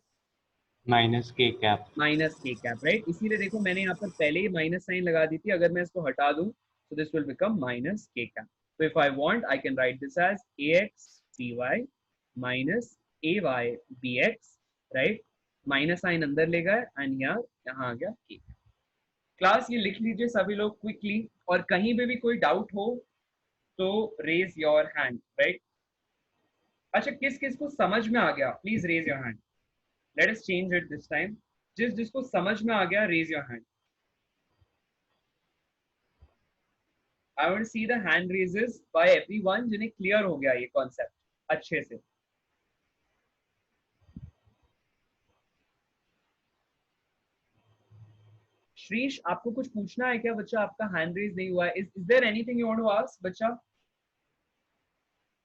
minus K cap. Minus K cap, right. इसीलिए देखो मैंने यहाँ पर पहले ही माइनस साइन लगा दी थी, अगर मैं इसको हटा दूं तो this will become minus K cap. तो if I want I can write this as ax by minus ay bx, right, minus sine अंदर ले गए एंड यहाँ आ गया के। क्लास ये लिख लीजिए सभी लोग क्विकली, और कहीं पे भी कोई डाउट हो तो रेज योर हैंड, राइट। अच्छा, किस किस को समझ में आ गया, please raise your hand, let us change it this time. जिसको समझ में आ गया raise your hand. I want see the hand raises by everyone जिन्हें क्लियर हो गया ये कॉन्सेप्ट अच्छे से। श्रीश, आपको कुछ पूछना है क्या बच्चा? आपका हैंड रेज नहीं हुआ है। Is there anything you want to ask बच्चा?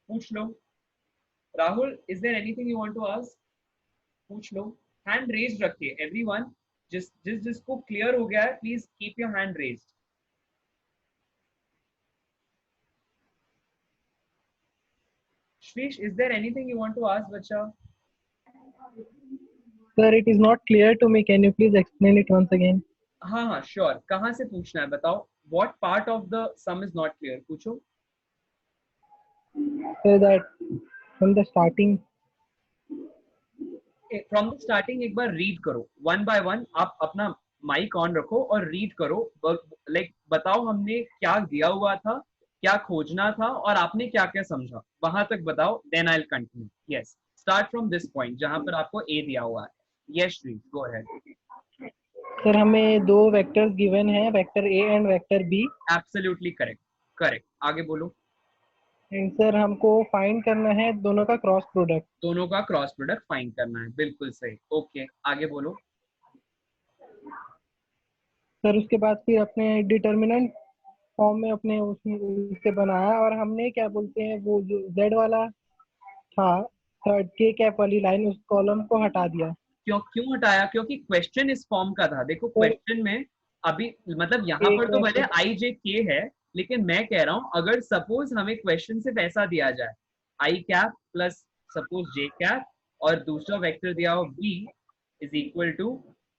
पूछ लो। Rahul, is there anything you want to ask? पूछ लो। हैंड रेज रखिए एवरीवन, जिसको क्लियर हो गया है please keep your hand raised. Shrish, is there anything you want to ask, bacha? Sir, it is not clear to me. Can you please explain it once again? हाँ हाँ sure. कहाँ से पूछना है बताओ? What part of the sum is not clear? पूछो। So that from the starting. From the starting एक बार read करो, वन बाय वन। आप अपना माइक ऑन रखो और रीड करो, लाइक बताओ हमने क्या दिया हुआ था, क्या खोजना था और आपने क्या क्या समझा, वहां तक बताओ, then I will continue. Yes, start from this point जहां पर आपको ए दिया हुआ है। Yes Shri, go ahead. Sir, हमें दो वेक्टर्स गिवन है, vector A and vector B. Absolutely correct, correct. आगे बोलो। एंड सर, हमको फाइंड करना है दोनों का क्रॉस प्रोडक्ट। दोनों का क्रॉस प्रोडक्ट फाइंड करना है, बिल्कुल सही। ओके, आगे बोलो। सर, उसके बाद फिर अपने डिटर्मिनेंट फॉर्म में अपने उससे बनाया, और हमने क्या बोलते हैं वो जो जेड वाला था, थर्ड के कैप वाली लाइन, उस कॉलम को हटा दिया। क्यों हटाया? क्योंकि क्वेश्चन इस फॉर्म का था। देखो क्वेश्चन में अभी मतलब यहाँ पर तो भले आई जे के है, लेकिन मैं कह रहा हूँ अगर सपोज हमें क्वेश्चन सिर्फ ऐसा दिया जाए, I cap plus suppose J cap, और दूसरा वेक्टर दिया हो B is equal to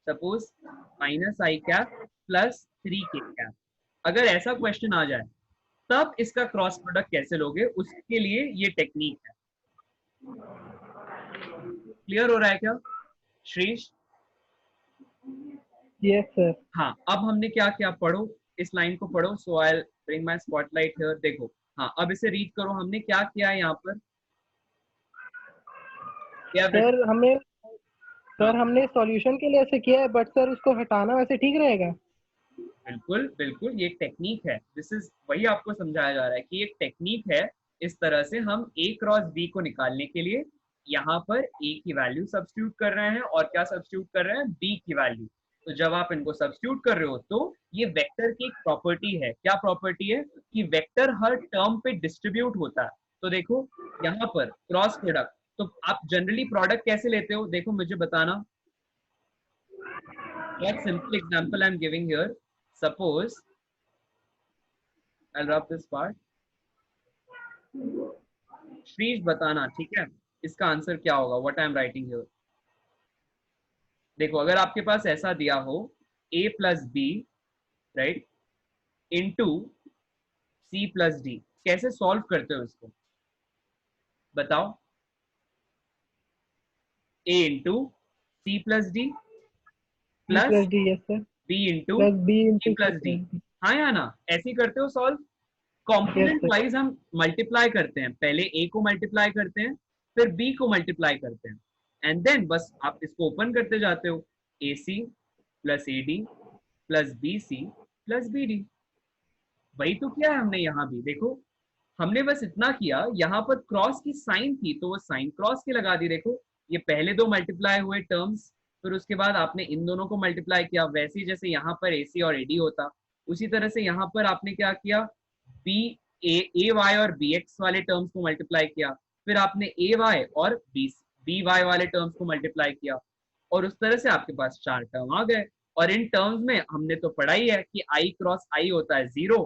suppose minus I cap plus 3 K cap, अगर ऐसा क्वेश्चन आ जाए तब इसका क्रॉस प्रोडक्ट कैसे लोगे, उसके लिए ये टेक्निक है। क्लियर हो रहा है क्या श्रीश? Yes sir. हाँ, अब हमने क्या किया, पढ़ो इस लाइन को पढ़ो। So I will bring my spotlight here. देखो, हाँ अब इसे रीड करो। हमने क्या किया है यहाँ पर? सर हमने सॉल्यूशन के लिए ऐसे किया है, बट सर उसको हटाना वैसे ठीक रहेगा? बिल्कुल बिल्कुल, ये एक टेक्निक है। दिस इज वही आपको समझाया जा रहा है कि एक टेक्निक है। इस तरह से हम ए क्रॉस बी को निकालने के लिए यहाँ पर ए की वैल्यू सब्स्टिट्यूट कर रहे हैं, और क्या सब्स्टिट्यूट कर रहे हैं? बी की वैल्यू। तो जब आप इनको सब्स्टिट्यूट कर रहे हो तो ये वेक्टर की एक प्रॉपर्टी है। क्या प्रॉपर्टी है? कि वेक्टर हर टर्म पे डिस्ट्रीब्यूट होता है। तो देखो यहाँ पर क्रॉस प्रोडक्ट, तो आप जनरली प्रोडक्ट कैसे लेते हो? देखो मुझे बताना। What simple example I'm giving here. Suppose I'll drop this part. Shrish बताना, ठीक है, इसका आंसर क्या होगा? What I'm writing here. देखो अगर आपके पास ऐसा दिया हो a plus B, right, into C plus D, कैसे सॉल्व करते हो इसको बताओ? a into C plus D plus B into C plus D. हाँ या ना? ऐसे ही करते हो सॉल्व। कॉम्पोनेंट वाइज हम मल्टीप्लाई करते हैं, पहले ए को मल्टीप्लाई करते हैं, फिर बी को मल्टीप्लाई करते हैं, एंड देन बस आप इसको ओपन करते जाते हो, A C plus A D plus B C plus B D. वही तो किया है हमने यहाँ भी। देखो हमने बस इतना किया, यहाँ पर क्रॉस की साइन थी तो वो साइन क्रॉस की लगा दी। देखो ये पहले दो मल्टीप्लाई हुए टर्म्स, फिर उसके बाद आपने इन दोनों को मल्टीप्लाई किया। वैसे ही जैसे यहाँ पर ए सी और ए डी होता, उसी तरह से यहाँ पर आपने क्या किया, बी ए वाई और बी एक्स वाले टर्म्स को मल्टीप्लाई किया, फिर आपने ए वाई और बी बी वाई वाले टर्म्स को मल्टीप्लाई किया और उस तरह से आपके पास 4 टर्म आ गए। और इन टर्म्स में हमने तो पढ़ा ही है कि आई क्रॉस आई होता है 0,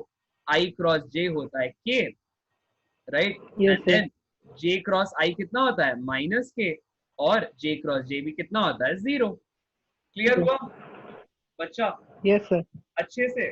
आई क्रॉस जे होता है के, right, Yes, and sir. Then J cross I कितना होता है -k, और जे क्रॉस जे भी कितना होता है 0। क्लियर हुआ बच्चा Yes, sir. अच्छे से?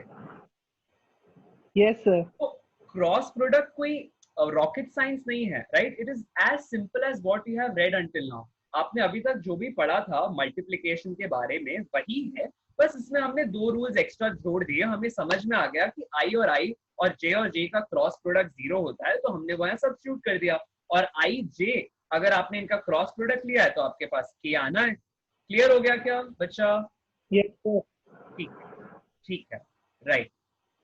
Yes, sir. तो क्रॉस प्रोडक्ट कोई रॉकेट साइंस नहीं है, right, it is as simple as what you have read until now. आपने अभी तक जो भी पढ़ा था मल्टीप्लिकेशन के बारे में वही है, बस इसमें हमने 2 रूल्स एक्स्ट्रा जोड़ दिए। हमें समझ में आ गया कि आई और जे का क्रॉस प्रोडक्ट 0 होता है, तो हमने वहां सब्स्टिट्यूट कर दिया। और आई जे अगर आपने इनका क्रॉस प्रोडक्ट लिया है तो आपके पास के आना है। क्लियर हो गया क्या बच्चा? Yes, sir. ठीक ठीक है, राइट।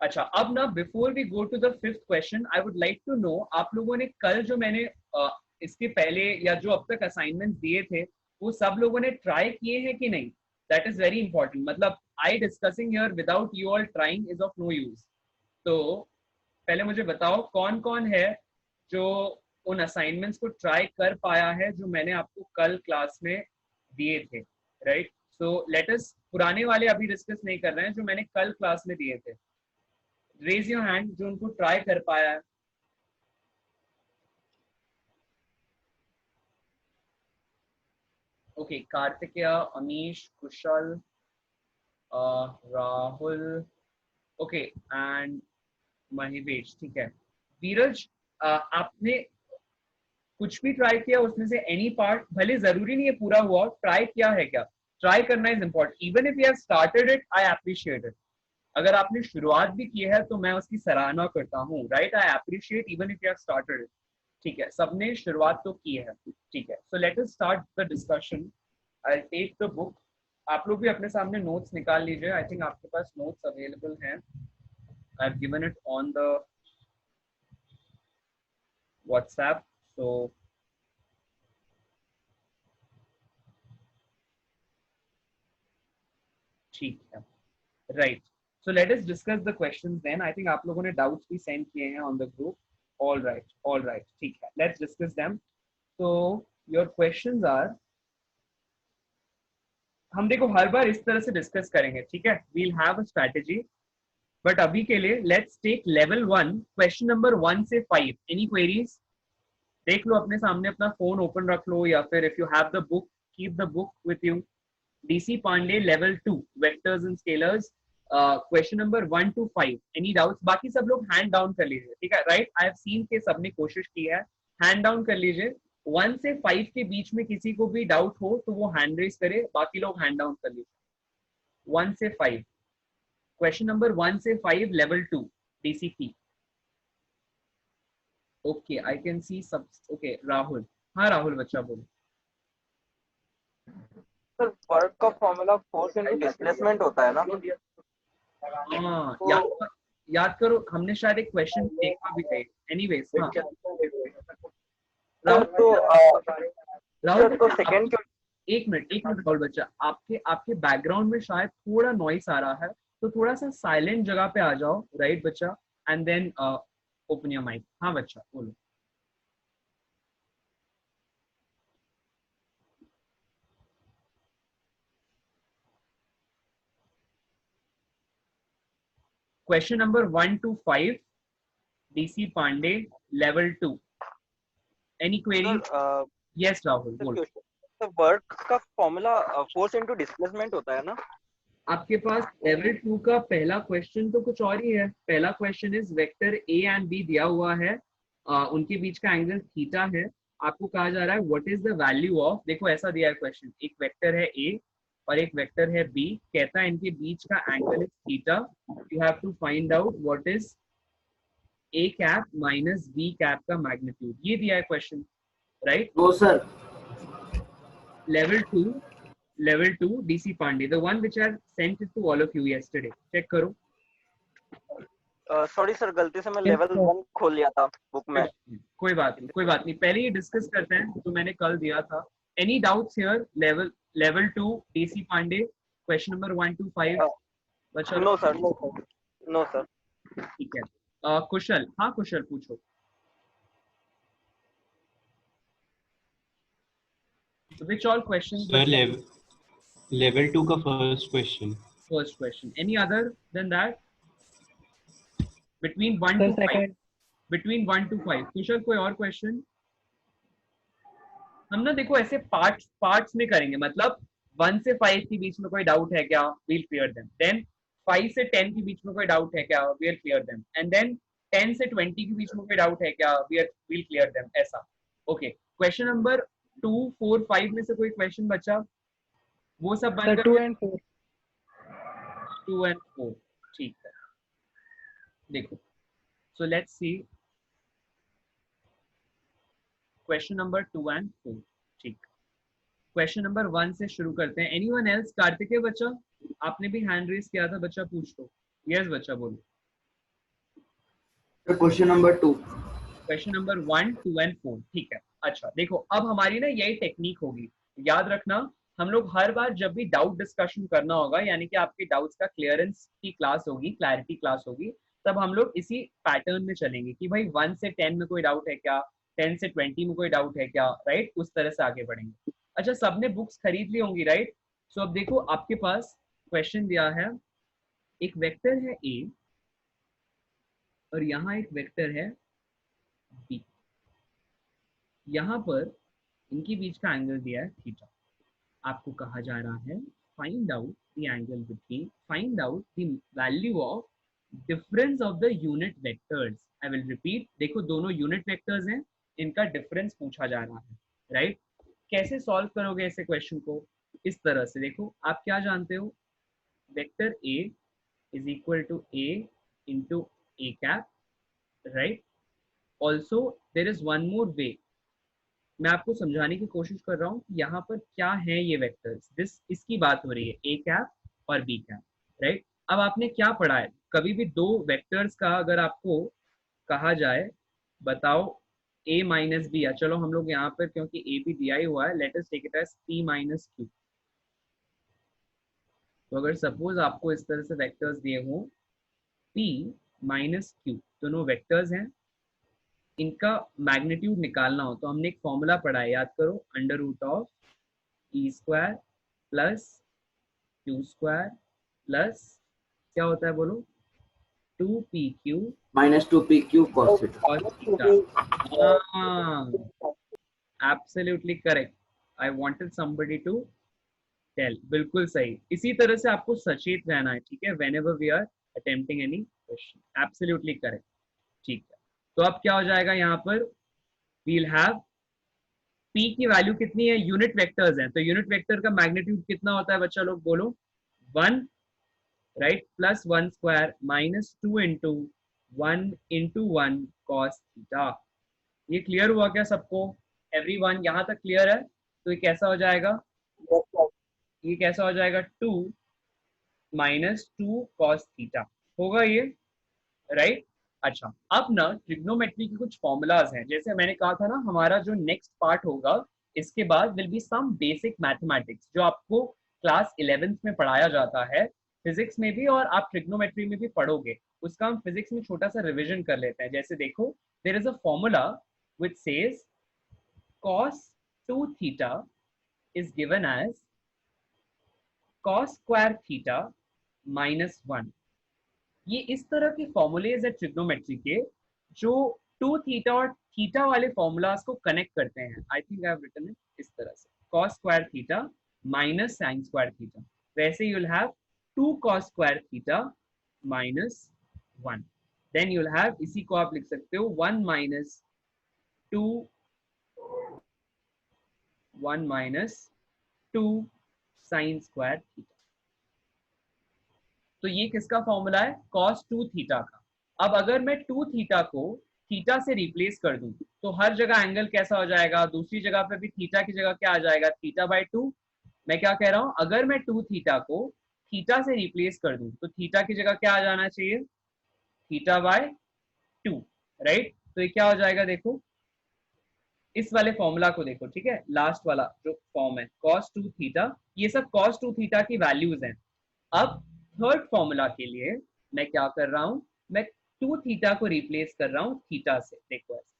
अच्छा, अब ना before we go to the 5th question, I would like to know आप लोगों ने कल जो मैंने इसके पहले या जो अब तक असाइनमेंट दिए थे वो सब लोगों ने ट्राई किए हैं कि नहीं? That is very important. मतलब I discussing here without you all trying is of no use. तो पहले मुझे बताओ कौन कौन है जो उन असाइनमेंट्स को ट्राई कर पाया है जो मैंने आपको कल क्लास में दिए थे, राइट? सो लेट अस पुराने वाले अभी डिस्कस नहीं कर रहे हैं, जो मैंने कल क्लास में दिए थे। रेज योर हैंड जो उनको ट्राई कर पाया है। Okay, Kartikeya, Amish, Kusal, Rahul, okay, and Mahesh. ठीक है, वीरज, आपने कुछ भी ट्राई किया उसमें से एनी पार्ट, भले जरूरी नहीं है पूरा हुआ, ट्राई किया है क्या? ट्राई करना is important. Even if you have started it, I appreciate it. अगर आपने शुरुआत भी की है तो मैं उसकी सराहना करता हूँ, राइट? I appreciate even if you have started it. ठीक है, सबने शुरुआत तो की है। ठीक है, so let us start the discussion. I take the book. आप लोग भी अपने सामने नोट्स निकाल लीजिए। आई थिंक आपके पास नोट्स अवेलेबल हैं। I have given it on the WhatsApp, so ठीक है, right. So let us discuss the questions then. I think आप लोगों ने डाउट्स भी सेंड किए हैं on the group. All right, ठीक है, लेट्स डिस्कस देम। तो योर क्वेश्चंस आर, हम देखो हर बार इस तरह से डिस्कस करेंगे, ठीक है? We'll have a strategy, but अभी के लिए let's take level 1, question number 1 से 5। Any queries? देख लो, अपने सामने अपना फोन ओपन रख लो, या फिर if you have the book, keep the book with you. DC Pandey level 2 vectors and scalars, question number 1 to 5। Any doubts? बाकी सब लोग हैंड डाउन कर लीजिए, ठीक है? राइट, आई हैव सीन के सबने कोशिश की है। हैंड डाउन कर लीजिए। 1 से 5 के बीच में किसी को भी डाउट हो तो वो हैंड रेज करे, बाकी लोग हैंड डाउन कर लीजिए। 1 से 5, क्वेश्चन नंबर 1 से 5 level 2 DCP. Okay, I can see सब। ओके, राहुल। हाँ राहुल, बच्चा बोलो। सर वर्क का फॉर्मूला फोर्स इनटू डिस्प्लेसमेंट होता है ना? हाँ, याद करो, हमने शायद एक क्वेश्चन देखा भी थे। एनीवेज, हाँ सर तो राहुल, तो सेकंड एक मिनट राहुल बच्चा, आपके बैकग्राउंड में शायद थोड़ा नॉइस आ रहा है, तो थोड़ा सा साइलेंट जगह पे आ जाओ, राइट बच्चा, and then open your mic. हाँ बच्चा बोलो। Question number 1 to 5 DC Pandey level 2। Any query? Yes Rahul बोलो। तो वर्क का फॉर्मूला फोर्स इनटू डिस्प्लेसमेंट होता है ना? आपके पास लेवल 2 का पहला क्वेश्चन तो कुछ और ही है। पहला question is vector A and B दिया हुआ है, उनके बीच का एंगल थीटा है। आपको कहा जा रहा है what is the value of, देखो ऐसा दिया है क्वेश्चन, एक वेक्टर है ए और एक वेक्टर है बी, कहता है इनके बीच का angle is theta. You have to find out what is A cap minus B cap का मैग्नीट्यूड। ये दिया है question, right? No sir. Level 2 DC Pandey, the one which I sent it to all of you yesterday. Check करो। Sorry sir, गलती से मैं level 1 खोल लिया था बुक में। कोई बात नहीं, पहले ही डिस्कस करते हैं जो मैंने कल दिया था। Any doubts here? Level 2 DC Pandey, question number 1 to 5। बच्चा नो सर। ठीक है, कुशल। हाँ कुशल पूछो। Which all questions? Sir level 2 का first question. First question. Any other than that? Between 1 sir to 5. Second Between 1 to 5. कुशल कोई और क्वेश्चन? हम ना देखो ऐसे पार्ट्स में करेंगे, मतलब 1 से 5 के बीच में कोई डाउट है क्या, वील क्लियर देम. देन 5 से 10 के बीच में कोई डाउट है क्या, we'll clear them. And then 10 से 20 के बीच में कोई डाउट है क्या, वील क्लियर देम. ऐसा. ओके. क्वेश्चन नंबर 2, 4, 5 में से कोई क्वेश्चन बचा? वो सब बन सर 2 and 4 2 and 4. ठीक है. देखो, so let's see question number 2 and 4. ठीक. क्वेश्चन नंबर 1 से शुरू करते हैं. Anyone else? कार्तिकेय बच्चा, आपने भी हैंड रेज किया था, बच्चा पूछ लो. यस बच्चा बोलो. Question number 2. Question number 1, 2 and 4. ठीक है. अच्छा देखो, अब हमारी ना यही टेक्निक होगी. याद रखना, हम लोग हर बार जब भी डाउट डिस्कशन करना होगा, यानी कि आपके डाउट्स का क्लियरेंस की क्लास होगी, क्लैरिटी क्लास होगी, तब हम लोग इसी पैटर्न में चलेंगे कि भाई 1 से 10 में कोई डाउट है क्या, 10 से 20 में कोई डाउट है क्या, राइट. उस तरह से आगे बढ़ेंगे. अच्छा, सबने बुक्स खरीद ली होंगी, राइट. सो अब देखो, आपके पास क्वेश्चन दिया है, एक वेक्टर है ए और यहाँ एक वेक्टर है बी. यहाँ पर इनके बीच का एंगल दिया है थीटा. आपको कहा जा रहा है find out the angle between, find out the value of difference of the unit vectors. I will repeat. देखो, दोनों यूनिट वेक्टर्स हैं, इनका डिफरेंस पूछा जा रहा है, राइट. कैसे सॉल्व करोगे ऐसे क्वेश्चन को? इस तरह से. देखो, आप क्या जानते हो, vector A is equal to A into A cap, right. Also there is one more way. मैं आपको समझाने की कोशिश कर रहा हूँ कि यहाँ पर क्या है ये वेक्टर्स. इसकी बात हो रही है, ए कैप और बी कैप, राइट. अब आपने क्या पढ़ा है, कभी भी दो वेक्टर्स का अगर आपको कहा जाए बताओ a माइनस बी, या चलो हम लोग यहाँ पर क्योंकि a भी दिया ही हुआ है, let us take it as p minus q. तो अगर सपोज आपको इस तरह से वेक्टर्स दिए हों p माइनस q, दोनों वेक्टर्स हैं, इनका मैग्नीट्यूड निकालना हो तो हमने एक फॉर्मूला पढ़ा है, याद करो, under root of e square plus q square plus क्या होता है बोलो, 2pq minus 2pq cos theta. Absolutely correct. I wanted somebody to tell. बिल्कुल सही. इसी तरह से आपको सचेत रहना है, ठीक है, whenever we are attempting any question. Absolutely correct. ठीक है. तो अब क्या हो जाएगा, यहाँ पर वील हैव p की वैल्यू कितनी है, यूनिट वेक्टर्स हैं, तो यूनिट वेक्टर का मैग्नीट्यूड कितना होता है बच्चा लोग बोलो, 1, right, plus 1 square minus 2 into 1 into 1 cos theta. ये क्लियर हुआ क्या सबको? एवरीवन यहाँ तक क्लियर है? तो ये कैसा हो जाएगा, ये कैसा हो जाएगा, 2 माइनस 2 कॉस थीटा होगा ये, राइट. अच्छा, अब ना ट्रिग्नोमेट्री के कुछ फॉर्मूलाज हैं. जैसे मैंने कहा था ना, हमारा जो नेक्स्ट पार्ट होगा इसके बाद will be some basic mathematics, जो आपको क्लास 11th में पढ़ाया जाता है, फिजिक्स में भी और आप ट्रिग्नोमेट्री में भी पढ़ोगे. उसका हम फिजिक्स में छोटा सा रिविजन कर लेते हैं. जैसे देखो, there is a formula which says cos 2 theta is given as cos square theta minus 1. ये इस तरह के फॉर्मूलेज है ट्रिग्नोमेट्री के, जो 2 थीटा और थीटा वाले फॉर्मूलाज को कनेक्ट करते हैं. I think I have written it इस तरह से, cos square theta minus sin square theta. वैसे you will have 2 cos square theta minus 1. Then you will have, इसी को आप लिख सकते हो 1 माइनस 2 sin स्क्वायर थीटा. तो ये किसका फॉर्मूला है, cos 2 थीटा का. अब अगर मैं 2 थीटा को थीटा से रिप्लेस कर दूं तो हर जगह एंगल कैसा हो जाएगा, दूसरी जगह पे भी थीटा की जगह क्या आ जाएगा, थीटा बाय 2. मैं क्या कह रहा हूं, अगर मैं 2 थीटा को थीटा से रिप्लेस कर दूं तो थीटा की जगह क्या आ जाना चाहिए, थीटा बाय 2, राइट. तो ये क्या हो जाएगा, देखो इस वाले फॉर्मूला को देखो, ठीक है, लास्ट वाला जो फॉर्म है cos 2 थीटा, ये सब cos 2 थीटा की वैल्यूज हैं. अब थर्ड फॉर्मूला के लिए मैं क्या कर रहा हूं, मैं 2 थीटा को रिप्लेस कर रहा हूं थीटा से. देखो ऐसे,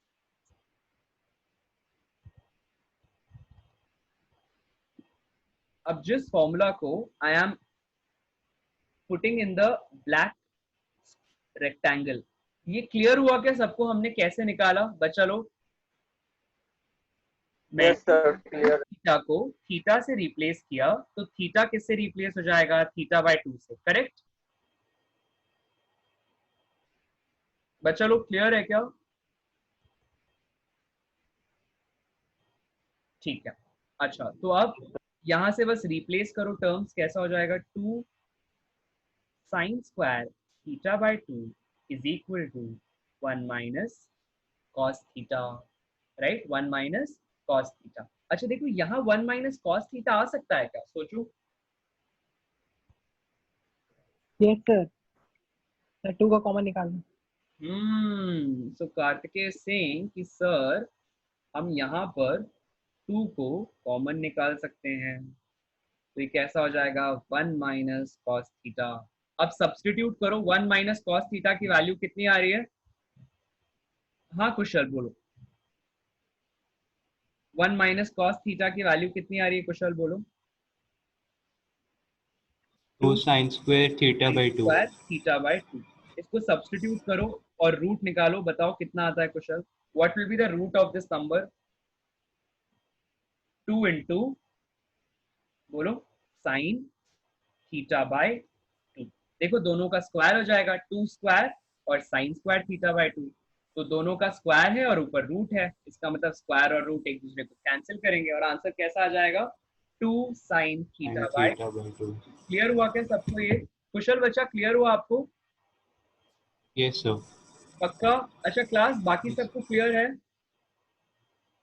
अब जिस फॉर्मूला को I am putting in the black rectangle, ये क्लियर हुआ क्या सबको? हमने कैसे निकाला बच्चा लोग? Yes sir, clear. थीटा को थीटा से रिप्लेस किया तो थीटा किससे रिप्लेस हो जाएगा? थीटा बाय 2 से, करेक्ट? बच्चा लोग क्लियर है क्या? ठीक है, अच्छा तो अब यहां से बस रिप्लेस करो टर्म्स, कैसा हो जाएगा? 2 sine square theta by 2 is equal to 1 minus cos theta, right? 1 minus cos theta. अच्छा देखो यहाँ 1 माइनस कॉस थीटा आ सकता है क्या? सोचो। यस सर, 2 का कॉमन निकालना। सो कार्तिकेय सेइंग कि सर हम यहाँ पर 2 को कॉमन निकाल सकते हैं, तो ये कैसा हो जाएगा? 1 माइनस कॉस थीटा। अब सब्स्टिट्यूट करो, 1 माइनस कॉस थीटा की वैल्यू कितनी आ रही है? हाँ कुशल बोलो, 1 माइनस कॉस थीटा की वैल्यू कितनी आ रही है? कुशल बोलो। 2 sin square theta by 2. Square theta by 2। इसको सब्स्टिट्यूट करो और रूट निकालो, बताओ कितना आता है Kushal? What will be the root of this number? 2 into बोलो साइन थीटा बाय 2। देखो दोनों का स्क्वायर हो जाएगा, 2 स्क्वायर और साइन स्क्वायर थीटा बाय 2, तो दोनों का स्क्वायर है और ऊपर रूट है, इसका मतलब स्क्वायर और रूट एक दूसरे को कैंसिल करेंगे और आंसर कैसा आ जाएगा? 2 sine theta Sin by. theta by 2. Clear हुआ क्या सबको ये? कुशल बच्चा क्लियर हुआ आपको? Yes sir. पक्का? अच्छा क्लास बाकी सबको क्लियर है?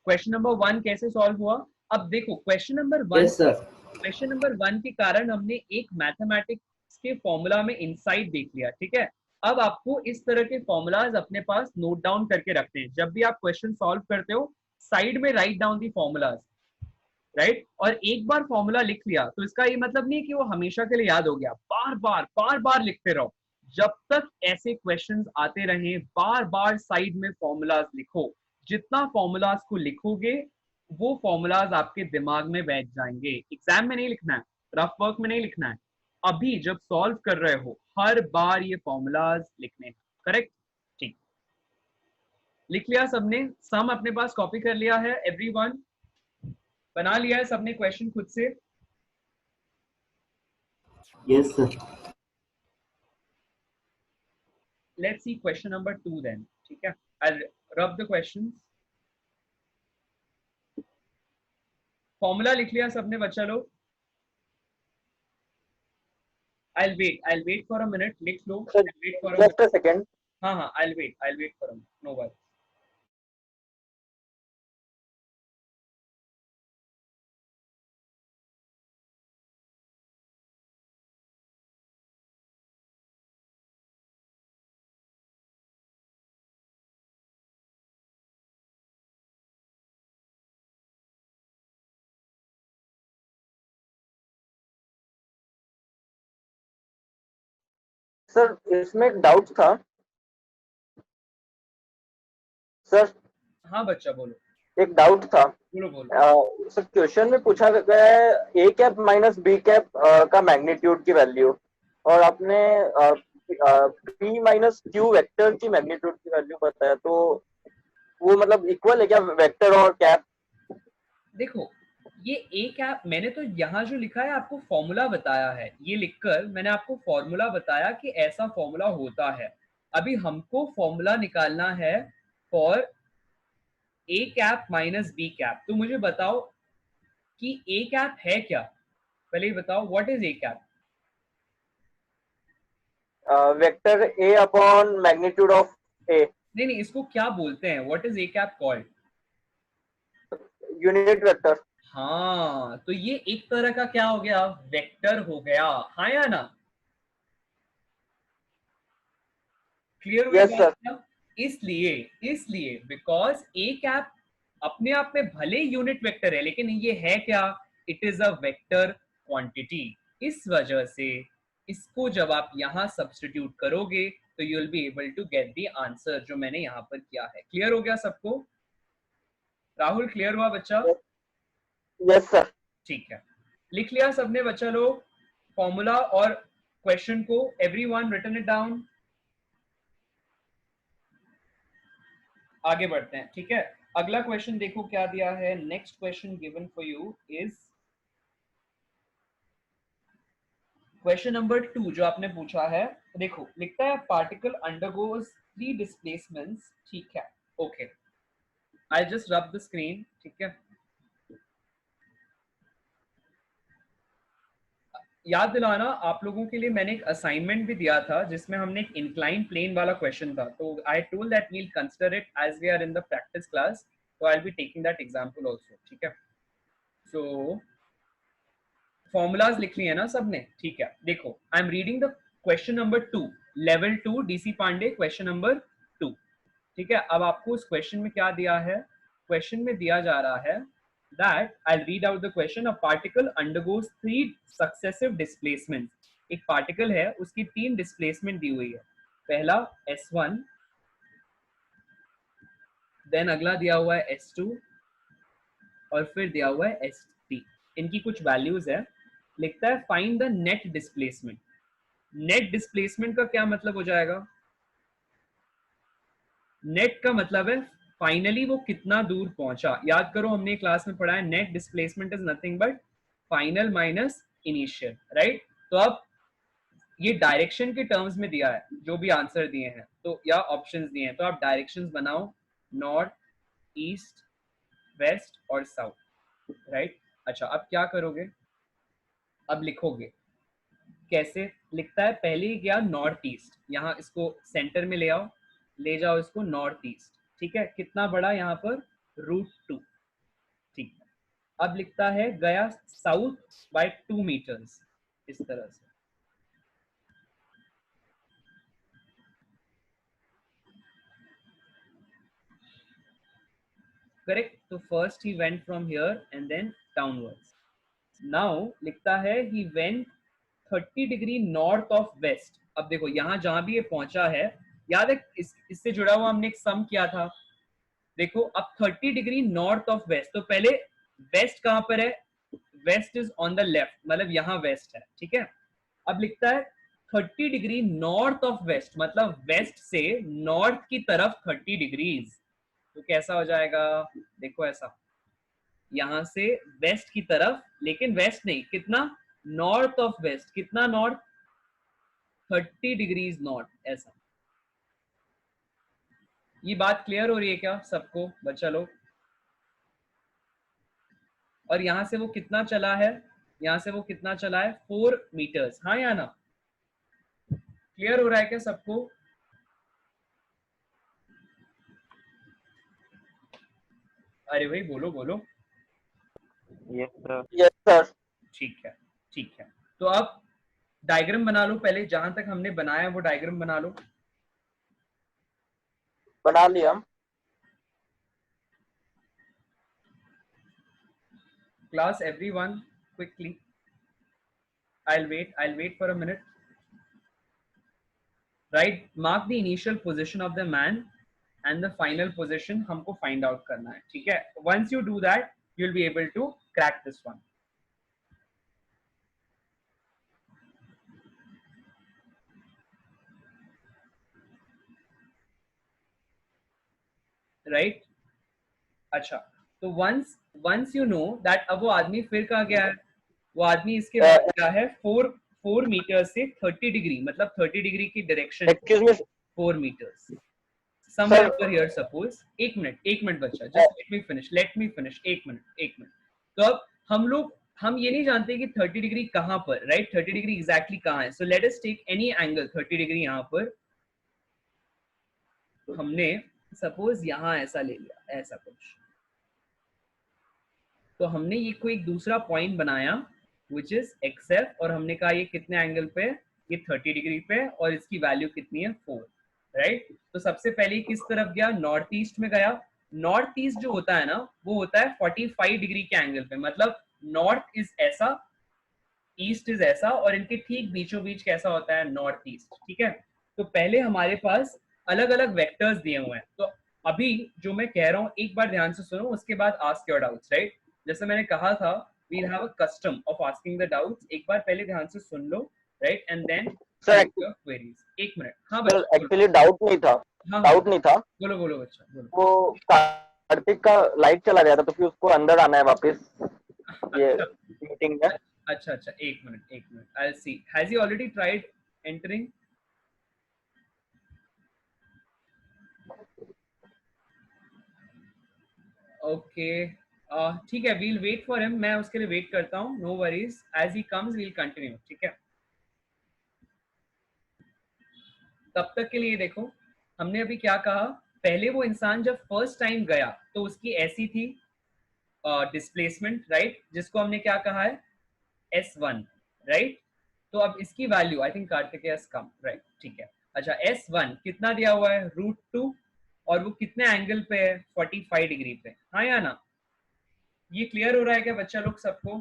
क्वेश्चन नंबर 1 कैसे सॉल्व हुआ? अब देखो question number 1, yes sir. Question number 1 के कारण हमने एक मैथमेटिक्स के फॉर्मूला में इनसाइट देख लिया, ठीक है? अब आपको इस तरह के फॉर्मूलाज अपने पास नोट डाउन करके रखते हैं। जब भी आप क्वेश्चन सॉल्व करते हो साइड में write down the formulas, right? और एक बार फॉर्मूला लिख लिया तो इसका ये मतलब नहीं है कि वो हमेशा के लिए याद हो गया, बार बार लिखते रहो। जब तक ऐसे क्वेश्चंस आते रहे बार बार साइड में फॉर्मूलाज लिखो, जितना फॉर्मूलाज को लिखोगे वो फॉर्मूलाज आपके दिमाग में बैठ जाएंगे। एग्जाम में नहीं लिखना है, रफ वर्क में नहीं लिखना है, अभी जब सॉल्व कर रहे हो हर बार ये फॉर्मूलाज लिखने हैं, करेक्ट? ठीक, लिख लिया सबने? सम अपने पास कॉपी कर लिया है? एवरीवन बना लिया है सबने क्वेश्चन खुद से? Yes sir. Let's see question number 2 then. ठीक है, I'll rub the questions. Formula लिख लिया सबने बच्चा लोग? I'll wait for a minute. लिख लो। Sir I'll wait for a just minute. A second. हाँ हाँ, I'll wait for a minute. No worries. Sir इसमें एक डाउट था सर, हाँ बच्चा बोलो एक डाउट था। बोलो बोलो। सर क्वेश्चन में पूछा गया है ए कैप माइनस बी कैप का मैग्नीट्यूड की वैल्यू, और आपने पी माइनस क्यू वेक्टर की मैग्नीट्यूड की वैल्यू बताया, तो वो मतलब इक्वल है क्या वेक्टर और कैप? देखो ये ए कैप, मैंने तो यहाँ जो लिखा है आपको फॉर्मूला बताया है, ये लिखकर मैंने आपको फॉर्मूला बताया कि ऐसा फॉर्मूला होता है। अभी हमको फॉर्मूला निकालना है for A cap minus B cap. तो मुझे बताओ कि ए कैप है क्या, पहले ही बताओ what is A cap? Vector A upon magnitude of A. नहीं नहीं, इसको क्या बोलते हैं? What is A cap called? Unit vector. हाँ, तो ये एक तरह का क्या हो गया? वेक्टर हो गया, हाँ या ना? क्लियर हुई यस बात सर। क्या? इसलिए बिकॉज ए कैप अपने आप में भले यूनिट वेक्टर है, लेकिन ये है क्या? It is a vector quantity. इस वजह से इसको जब आप यहां सब्स्टिट्यूट करोगे तो you will be able to get the answer जो मैंने यहां पर किया है। क्लियर हो गया सबको? राहुल क्लियर हुआ बच्चा? Yes sir. ठीक है, लिख लिया सबने बच्चा लोग फॉर्मूला और क्वेश्चन को? Everyone written it down? आगे बढ़ते हैं, ठीक है। अगला क्वेश्चन देखो क्या दिया है। Next question given for you is question number 2 जो आपने पूछा है। देखो लिखता है पार्टिकल अंडरगोज 3 डिस्प्लेसमेंट्स, ठीक है, ओके। आई जस्ट रब द स्क्रीन, ठीक है। याद दिलाना आप लोगों के लिए मैंने एक असाइनमेंट भी दिया था जिसमें हमने एक इंक्लाइन प्लेन वाला क्वेश्चन था, तो I told that we'll consider it as we are in the practice class, तो I will be taking that example also, ठीक है। सो फॉर्मूलाज लिख लिए ना सबने, ठीक है। देखो I am reading the question number 2, level 2 DC Pandey, question number 2, ठीक है। अब आपको उस क्वेश्चन में क्या दिया है? क्वेश्चन में दिया जा रहा है that I'll read out the question. A particle undergoes 3 successive displacements. एक पार्टिकल है उसकी 3 डिस्प्लेसमेंट दी हुई है। पहला S1, देन अगला दिया हुआ है S2 और फिर दिया हुआ है S3। इनकी कुछ वैल्यूज है। लिखता है find the net displacement. Net displacement का क्या मतलब हो जाएगा? नेट का मतलब है फाइनली वो कितना दूर पहुंचा। याद करो हमने क्लास में पढ़ा है net displacement is nothing but final minus initial, right. तो अब ये डायरेक्शन के टर्म्स में दिया है जो भी आंसर दिए हैं तो या ऑप्शंस दिए हैं, तो आप डायरेक्शंस बनाओ, नॉर्थ, ईस्ट, वेस्ट और साउथ, राइट। अच्छा अब क्या करोगे? अब लिखोगे कैसे? लिखता है पहले ही गया नॉर्थ ईस्ट, यहाँ इसको सेंटर में ले आओ, ले जाओ इसको नॉर्थ ईस्ट, ठीक है। कितना बड़ा यहाँ पर? √2, ठीक है। अब लिखता है गया साउथ बाय 2 मीटर्स, इस तरह से। करेक्ट। तो first he went from here and then downwards. Now लिखता है he went 30 degree north of west. अब देखो यहाँ जहां भी ये पहुंचा है, याद है इससे जुड़ा हुआ हमने एक सम किया था। देखो अब 30 डिग्री नॉर्थ ऑफ वेस्ट, तो पहले वेस्ट कहां पर है? West is on the left, मतलब यहाँ वेस्ट है, ठीक है। अब लिखता है 30 डिग्री नॉर्थ ऑफ वेस्ट, मतलब वेस्ट से नॉर्थ की तरफ 30 डिग्रीज। तो कैसा हो जाएगा? देखो ऐसा, यहां से वेस्ट की तरफ, लेकिन वेस्ट नहीं, कितना? North of west. कितना नॉर्थ? 30 डिग्रीज नॉर्थ, ऐसा। ये बात क्लियर हो रही है क्या सबको बच्चा लोग? और यहां से वो कितना चला है? यहां से वो कितना चला है? 4 मीटर्स, हाँ या ना? क्लियर हो रहा है क्या सबको? अरे भाई बोलो बोलो। Yes sir. Yes sir. ठीक है, ठीक है। तो अब डायग्राम बना लो, पहले जहां तक हमने बनाया वो डायग्राम बना लो। बना लिया। Class, everyone, quickly. I'll wait for a minute. Right, mark the initial position of the man and the final position हमको find out करना है, ठीक है। Once you do that, you'll be able to crack this one. Right? अच्छा, तो once you know that अब वो आदमी फिर कहाँ गया है? वो आदमी इसके बाद क्या है? 4 मीटर से 30 डिग्री, मतलब 30 डिग्री की direction, excuse me 4 meters somewhere over here suppose। एक मिनट बच्चा, just let me finish, एक मिनट। तो अब हम ये नहीं जानते कि 30 डिग्री कहाँ पर, राइट? 30 डिग्री एग्जैक्टली कहाँ है। So let us take any angle 30 degree यहाँ पर। हमने सपोज यहाँ ऐसा ले लिया, ऐसा कुछ, तो हमने ये कोई एक दूसरा पॉइंट बनाया which is xf, और हमने कहा ये कितने एंगल पे? ये 30 डिग्री पे, और इसकी वैल्यू कितनी है? 4, राइट। तो सबसे पहले किस तरफ गया? नॉर्थ ईस्ट में गया। नॉर्थ ईस्ट जो होता है ना, वो होता है 45 डिग्री के एंगल पे, मतलब नॉर्थ इज ऐसा, ईस्ट इज ऐसा, और इनके ठीक बीचों बीच कैसा होता है? नॉर्थ ईस्ट, ठीक है। तो पहले हमारे पास अलग अलग वेक्टर्स दिए हुए हैं, तो अभी जो मैं कह रहा हूँ एक बार ध्यान से सुनो, उसके बाद आस्क योर डाउट्स, राइट। जैसे मैंने कहा था we'll have a custom of asking the doubts. एक बार पहले ध्यान से सुन लो, right, and then Sir, your queries. एक मिनट, हाँ सर बच्चा बोलो। एक्चुअली डाउट नहीं था, हाँ डाउट नहीं था, बोलो बोलो बच्चा बोलो। वो कार्तिक का लाइट चला गया था तो फिर उसको अंदर आना है वापस ये अच्छा मीटिंग में। अच्छा, एक minute, I'll see. Has he already tried entering? Okay. ठीक है, we'll wait for him. मैं उसके लिए वेट करता हूँ, no worries. As he comes, we'll continue. ठीक है, तब तक के लिए देखो हमने अभी क्या कहा। पहले वो इंसान जब फर्स्ट टाइम गया तो उसकी ऐसी थी डिस्प्लेसमेंट, राइट, जिसको हमने क्या कहा है S1, राइट। तो अब इसकी value I think Kartik has come, right, ठीक है। अच्छा, S1 कितना दिया हुआ है √2 और वो कितने एंगल पे है 45 डिग्री पे, हाँ या ना? ये क्लियर हो रहा है क्या बच्चा लोग सबको?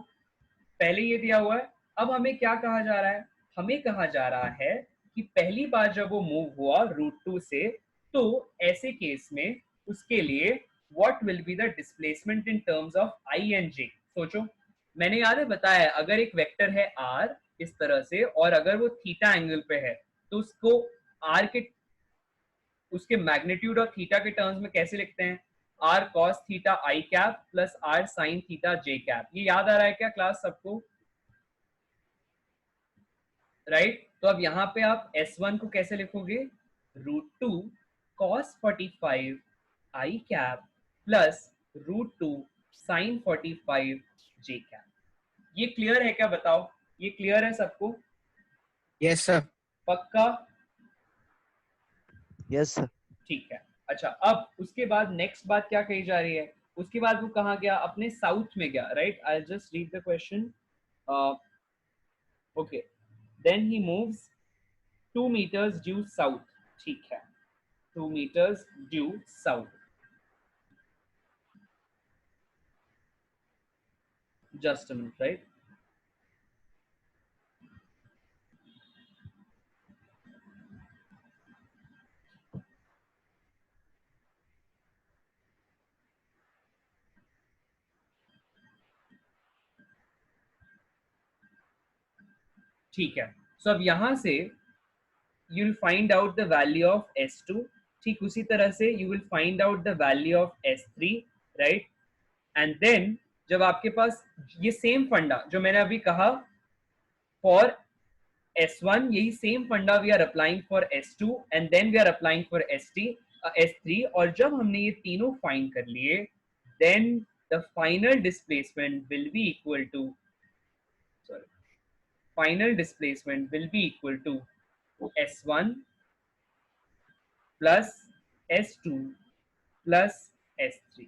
पहले ये दिया हुआ है। अब हमें क्या कहा जा रहा है? हमें कहा जा रहा है कि पहली बार जब वो मूव हुआ √2 से, तो ऐसे केस में उसके लिए what will be the displacement in terms of I and J. सोचो, मैंने याद है बताया, अगर एक वेक्टर है r इस तरह से और अगर वो थीटा एंगल पे है तो उसको r के उसके मैग्नीट्यूड और थीटा के टर्म्स में कैसे लिखते हैं? r cos theta i cap plus r sin theta j cap. ये याद आ रहा है क्या क्लास सबको? राइट, तो अब यहाँ पे आप S1 को कैसे लिखोगे? √2 cos 45 i cap plus √2 sin 45 j cap. ये क्लियर है क्या बताओ? ये क्लियर है सबको? Yes sir. पक्का? Yes sir. ठीक है। अच्छा, अब उसके बाद नेक्स्ट बात क्या कही जा रही है? उसके बाद वो कहाँ गया? अपने साउथ में गया, right. I just read the question. Okay, then he moves 2 meters due south, ठीक है, 2 meters due south. Just a minute, right. ठीक है, सो अब यहां से you will find out the value of S2, ठीक उसी तरह से you will find out the value of S3, right, and then जब आपके पास ये सेम फंडा जो मैंने अभी कहा for S1, यही सेम फंडा we are applying for S2 and then we are applying for S3, और जब हमने ये तीनों फाइंड कर लिए then the final displacement will be equal to S1 plus S2 plus S3।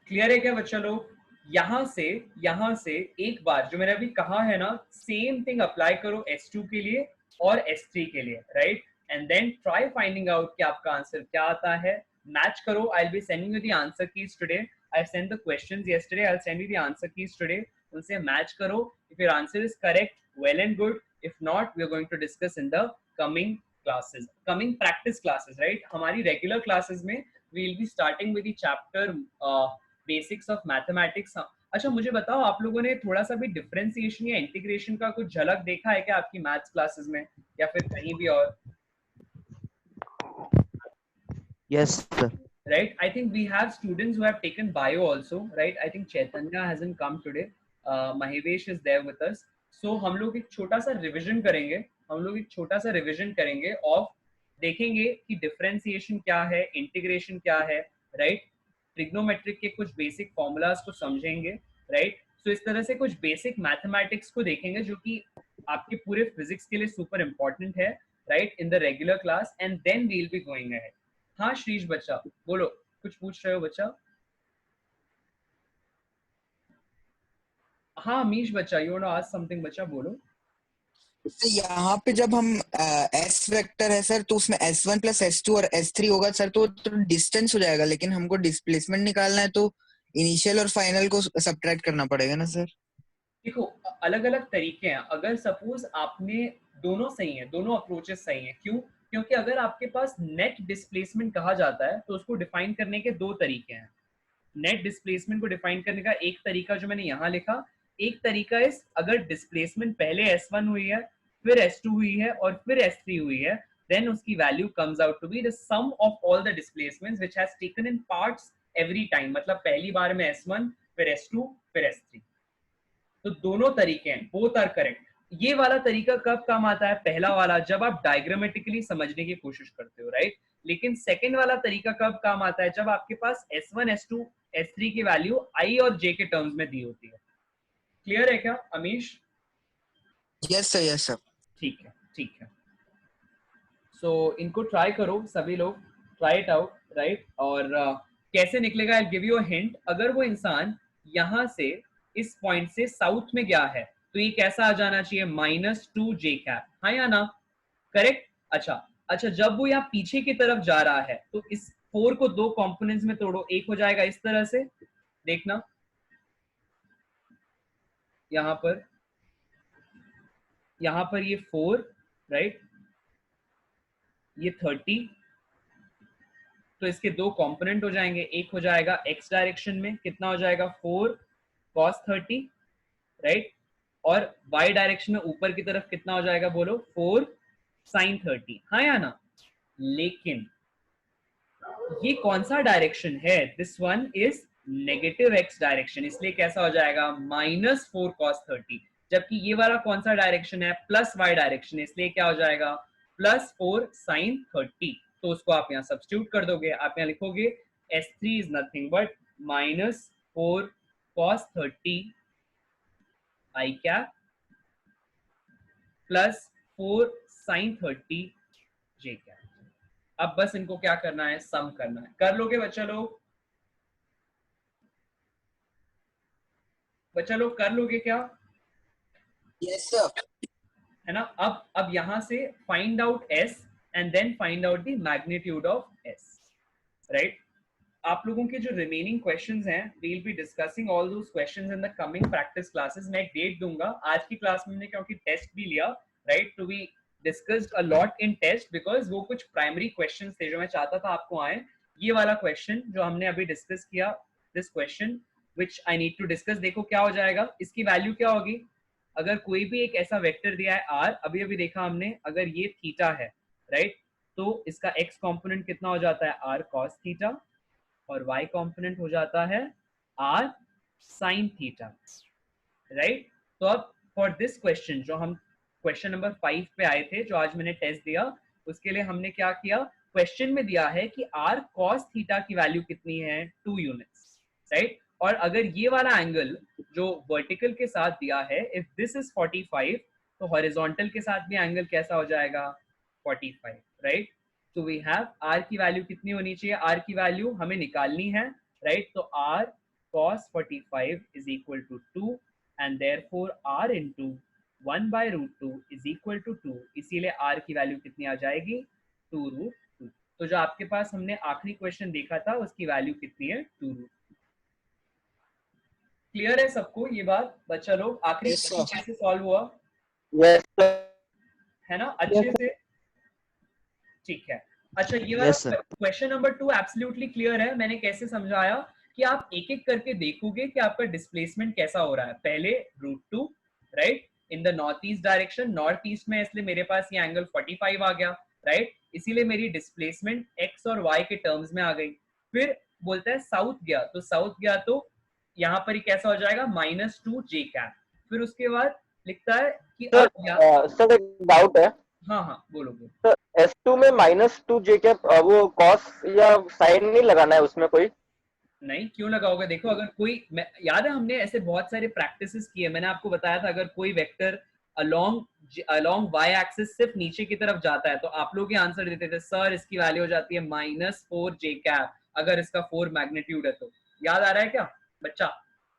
Clear है क्या बच्चा लोग? यहां से एक बार जो मैंने अभी कहा है ना, सेम थिंग अप्लाई करो S2 के लिए और S3 के लिए, right, and then try finding out कि आपका आंसर क्या आता है। मैच करो। I will be sending you the answer keys today. I send the questions yesterday, I will send you the answer keys today. उनसे match करो। If your answer is correct, well and good. If not, we are going to discuss in the coming classes, coming practice classes, right? हमारी regular classes में we will be starting with the chapter basics of mathematics। अच्छा, मुझे बताओ, आप लोगों ने थोड़ा सा भी डिफरेंशिएशन या इंटीग्रेशन का कुछ झलक देखा है क्या आपकी मैथ्स क्लासेस में या फिर कहीं भी और? Yes sir. Right, I think we have students who have taken bio also, right? I think Chaitanya hasn't come today. Mahevesh is there with us. So हम लोग एक छोटा सा रिवीजन करेंगे ऑफ देखेंगे कि डिफरेंशिएशन क्या है, इंटीग्रेशन क्या है, राइट, ट्रिग्नोमेट्रिक के कुछ बेसिक फॉर्मूलाज को समझेंगे, राइट। सो इस तरह से कुछ बेसिक मैथमेटिक्स को देखेंगे जो कि आपके पूरे फिजिक्स के लिए सुपर इंपॉर्टेंट है, right, in the regular class, and then we will be going ahead. हाँ श्रीश बच्चा बोलो, कुछ पूछ रहे हो बच्चा? हाँ अमीश बच्चा, you want to ask something बच्चा, बोलो। तो यहाँ पे जब हम S वेक्टर है सर, तो उसमें S1 प्लस S2 और S3 होगा सर, तो डिस्टेंस हो जाएगा, लेकिन हमको डिस्प्लेसमेंट निकालना है तो इनिशियल और फाइनल को सब्ट्रैक्ट करना पड़ेगा ना सर? देखो, अलग अलग तरीके हैं। अगर सपोज आपने दोनों सही है, दोनों अप्रोचेस सही हैं, क्यों? क्योंकि अगर आपके पास नेट डिस्प्लेसमेंट कहा जाता है तो उसको डिफाइन करने के दो तरीके हैं। नेट डिस्प्लेसमेंट को डिफाइन करने का एक तरीका जो मैंने यहाँ लिखा, एक तरीका इस अगर डिस्प्लेसमेंट पहले S1 हुई है, फिर S2 हुई है और फिर S3 हुई है, then उसकी value comes out to be the sum of all the displacements which has taken in parts every time. मतलब पहली बार में S1, फिर S2, फिर S3. तो दोनों तरीके हैं, both are correct. ये वाला तरीका कब काम आता है? पहला वाला जब आप डायग्रामेटिकली समझने की कोशिश करते हो, राइट? लेकिन सेकंड वाला तरीका कब काम आता है? जब आपके पास S1, S2, S3 की वैल्यू I और J के टर्म्स में दी होती है. क्लियर है क्या Amish? Yes sir, yes sir. ठीक है, ठीक है. सो इनको ट्राई करो, सभी लोग ट्राई इट आउट, राइट? और कैसे निकलेगा? I give you a hint. अगर वो इंसान यहाँ से इस पॉइंट से साउथ में गया है तो ये कैसा आ जाना चाहिए? -2j cap. हाँ या ना? करेक्ट. अच्छा, जब वो यहाँ पीछे की तरफ जा रहा है तो इस 4 को दो कंपोनेंट्स में तोड़ो, एक हो जाएगा इस तरह से, देखना यहाँ पर ये 4, राइट, ये 30, तो इसके दो कंपोनेंट हो जाएंगे. एक हो जाएगा x डायरेक्शन में, कितना हो जाएगा? 4 cos 30, राइट, और y डायरेक्शन में ऊपर की तरफ कितना हो जाएगा? बोलो 4 sin 30. हाँ या ना? लेकिन ये कौन सा डायरेक्शन है? This one is negative x direction, इसलिए कैसा हो जाएगा? -4 cos 30. जबकि ये वाला कौन सा डायरेक्शन है? प्लस y डायरेक्शन, इसलिए क्या हो जाएगा? +4 sin 30. तो उसको आप यहाँ सब्स्टिट्यूट कर दोगे. आप यहाँ लिखोगे S3 is nothing but -4 cos 30 I cap +4 sin 30 J cap. अब बस इनको क्या करना है? सम करना है. कर लोगे बच्चा लोग? कर लोगे क्या? Yes sir. है ना? अब यहां से find out S and then find out the magnitude of S, right? आप लोगों के जो रिमेनिंग क्वेश्चंस हैं, we will be discussing all those questions in the coming practice classes. मैं एक डेट दूंगा. आज की क्लास में हमने क्योंकि टेस्ट भी लिया, right, to be discussed a lot in test, because वो कुछ प्राइमरी क्वेश्चंस थे जो मैं चाहता था आपको आए. ये वाला क्वेश्चन जो हमने अभी डिस्कस किया, this question which I need to discuss, देखो क्या हो जाएगा. इसकी वैल्यू क्या होगी? अगर कोई भी एक ऐसा वेक्टर दिया है r, अभी देखा हमने, अगर ये थीटा है, राइट, तो इसका x कंपोनेंट कितना हो जाता है? r cos थीटा, और y कंपोनेंट हो जाता है r sin थीटा, राइट? तो अब फॉर दिस क्वेश्चन, जो हम क्वेश्चन नंबर 5 पे आए थे, जो आज मैंने टेस्ट दिया, उसके लिए हमने क्या किया? क्वेश्चन में दिया है कि r cos थीटा की वैल्यू कितनी है? 2 यूनिट्स, राइट? और अगर ये वाला एंगल जो वर्टिकल के साथ दिया है, इफ दिस इज 45, तो हॉरिजॉन्टल के साथ भी एंगल कैसा हो जाएगा? 45, राइट? तो वी हैव r की वैल्यू कितनी होनी चाहिए? r की वैल्यू हमें निकालनी है, राइट? तो r cos 45 is equal to 2 and therefore r into 1/√2 is equal to 2. इसीलिए r की वैल्यू कितनी आ जाएगी? 2√2. तो जो आपके पास हमने आखिरी क्वेश्चन देखा था, उसकी वैल्यू कितनी है? 2√2. क्लियर है सबको ये बात? बच्चा लोग आखिरी क्वेश्चन कैसे सॉल्व हुआ? यस है ना? अच्छे से? ठीक है. अच्छा, ये वाला क्वेश्चन नंबर 2 एब्सोल्युटली क्लियर है. मैंने कैसे समझाया कि आप एक एक करके देखोगे कि आपका डिस्प्लेसमेंट कैसा हो रहा है. पहले √2, right, in the north east direction, north east में, इसलिए मेरे पास ये एंगल 45 आ गया, राइट? इसीलिए मेरी डिस्प्लेसमेंट x और y के टर्म्स में आ गई. फिर बोलता है साउथ गया, तो साउथ गया तो यहाँ पर ही कैसा हो जाएगा? -2j cap. फिर उसके बाद लिखता है कि सर एक डाउट है. हाँ बोलो. सर S2 में -2j कैप, वो कॉस या साइन नहीं लगाना है उसमें कोई? नहीं, क्यों लगाओगे? देखो, अगर कोई, याद है हमने ऐसे बहुत सारे प्रैक्टिसेस किए. मैंने आपको बताया था अगर कोई वेक्टर अलोंग y एक्सिस सिर्फ नीचे की तरफ जाता है, तो आप लोग ये आंसर देते थे, सर इसकी वैल्यू हो जाती है -4j कैप अगर इसका 4 मैग्नीट्यूड है. तो याद आ रहा है क्या बच्चा?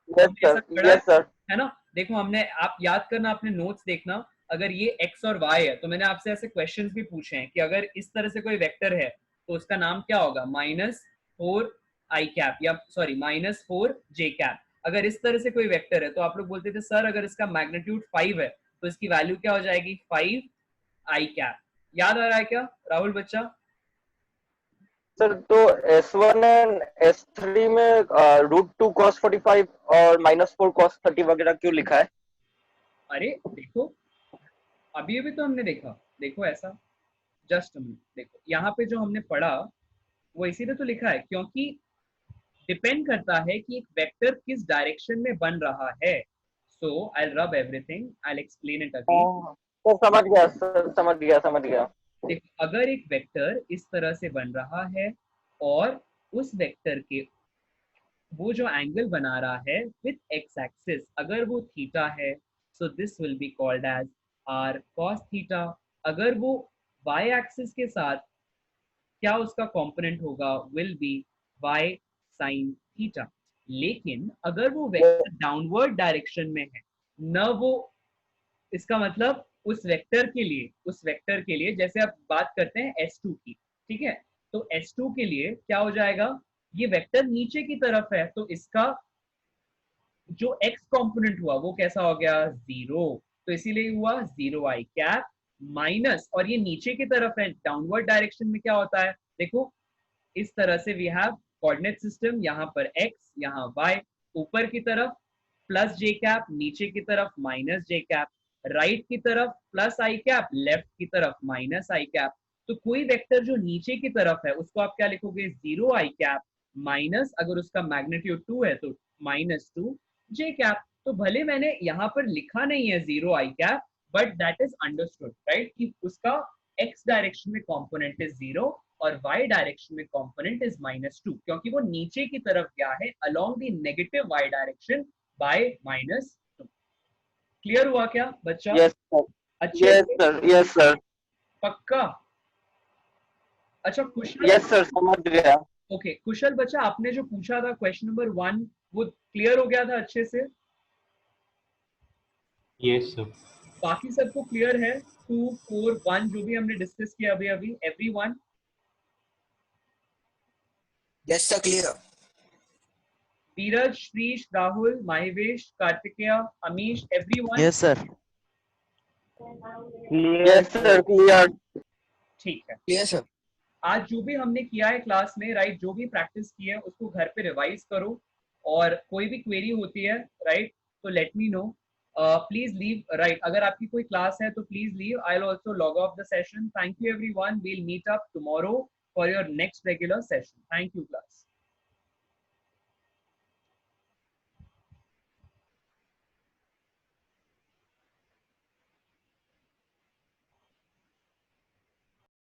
Yes sir. है ना? देखो हमने, आप याद करना, अपने नोट्स देखना, अगर ये x और y है तो मैंने आपसे ऐसे क्वेश्चंस भी पूछे हैं कि अगर इस तरह से कोई वेक्टर है तो उसका नाम क्या होगा? -4i कैप, या सॉरी -4j कैप. अगर इस तरह से कोई वेक्टर है तो आप लोग बोलते थे सर अगर इसका मैग्नीट्यूड 5 है तो इसकी वैल्यू क्या हो जाएगी? 5i cap. याद आ रहा है क्या राहुल बच्चा? सर तो S1 एंड S3 में √2 cos 45 और -4 cos 30 वगैरह क्यों लिखा है? अरे देखो, अभी अभी तो हमने देखा, देखो ऐसा, जस्ट देखो यहाँ पे जो हमने पढ़ा वो इसीलिए तो लिखा है क्योंकि डिपेंड करता है कि एक वेक्टर किस डायरेक्शन में बन रहा है। सो आई रब everything, I explain it again. तो समझ गया सर, समझ गया। देखो, अगर एक वेक्टर इस तरह से बन रहा है और उस वेक्टर के वो जो एंगल बना रहा है विथ एक्स एक्सिस, अगर वो थीटा है, so this will be called as R cos theta. अगर वो वाई एक्सिस के साथ क्या उसका कंपोनेंट होगा, will be Y sine theta. लेकिन अगर वो वेक्टर डाउनवर्ड डायरेक्शन में है, न वो, इसका मतलब उस वेक्टर के लिए जैसे आप बात करते हैं S2 की, ठीक है, तो S2 के लिए क्या हो जाएगा, ये वेक्टर नीचे की तरफ है तो इसका जो x कंपोनेंट हुआ वो कैसा हो गया, 0। तो इसीलिए हुआ 0 i कैप माइनस, और ये नीचे की तरफ है, डाउनवर्ड डायरेक्शन में क्या होता है, देखो इस तरह से वी हैव कोऑर्डिनेट सिस्टम, यहाँ पर x, यहाँ y, ऊपर की तरफ प्लस जे कैप, नीचे की तरफ माइनस जे कैप, राइट की तरफ प्लस आई कैप, लेफ्ट की तरफ माइनस आई कैप। तो कोई वेक्टर जो नीचे की तरफ है उसको आप क्या लिखोगे, 0 आई कैप माइनस, अगर उसका मैग्नीट्यूड 2 है तो -2 जे कैप। तो भले मैंने यहाँ पर लिखा नहीं है 0 I cap, but that is understood right, कि उसका x डायरेक्शन में कंपोनेंट इज 0 और y डायरेक्शन में कंपोनेंट इज -2, क्योंकि वो नीचे की तरफ गया है along the negative y direction by -2। Clear हुआ क्या बच्चा? यस सर, अच्छे यस से? सर, यस सर, पक्का? अच्छा कुशल, यस सर, समझ गया। ओके कुशल बच्चा, आपने जो पूछा था क्वेश्चन नंबर 1 वो क्लियर हो गया था अच्छे से? Yes, sir. बाकी सबको क्लियर है? 2 4 1 जो भी हमने डिस्कस किया अभी अभी, everyone? Yes sir, clear. Dheeraj, Shrish, Rahul, Mahivesh, Kartikeya, Amish, everyone? Yes, sir. Yes sir, clear. ठीक है। Clear sir. आज जो भी हमने किया है क्लास में, राइट, जो भी प्रैक्टिस की है उसको घर पे रिवाइज करो, और कोई भी क्वेरी होती है, राइट, तो let me know, please leave, right, अगर आपकी कोई क्लास है तो please leave, I will also log off the session. Thank you everyone, we will meet up tomorrow for your next regular session. Thank you class.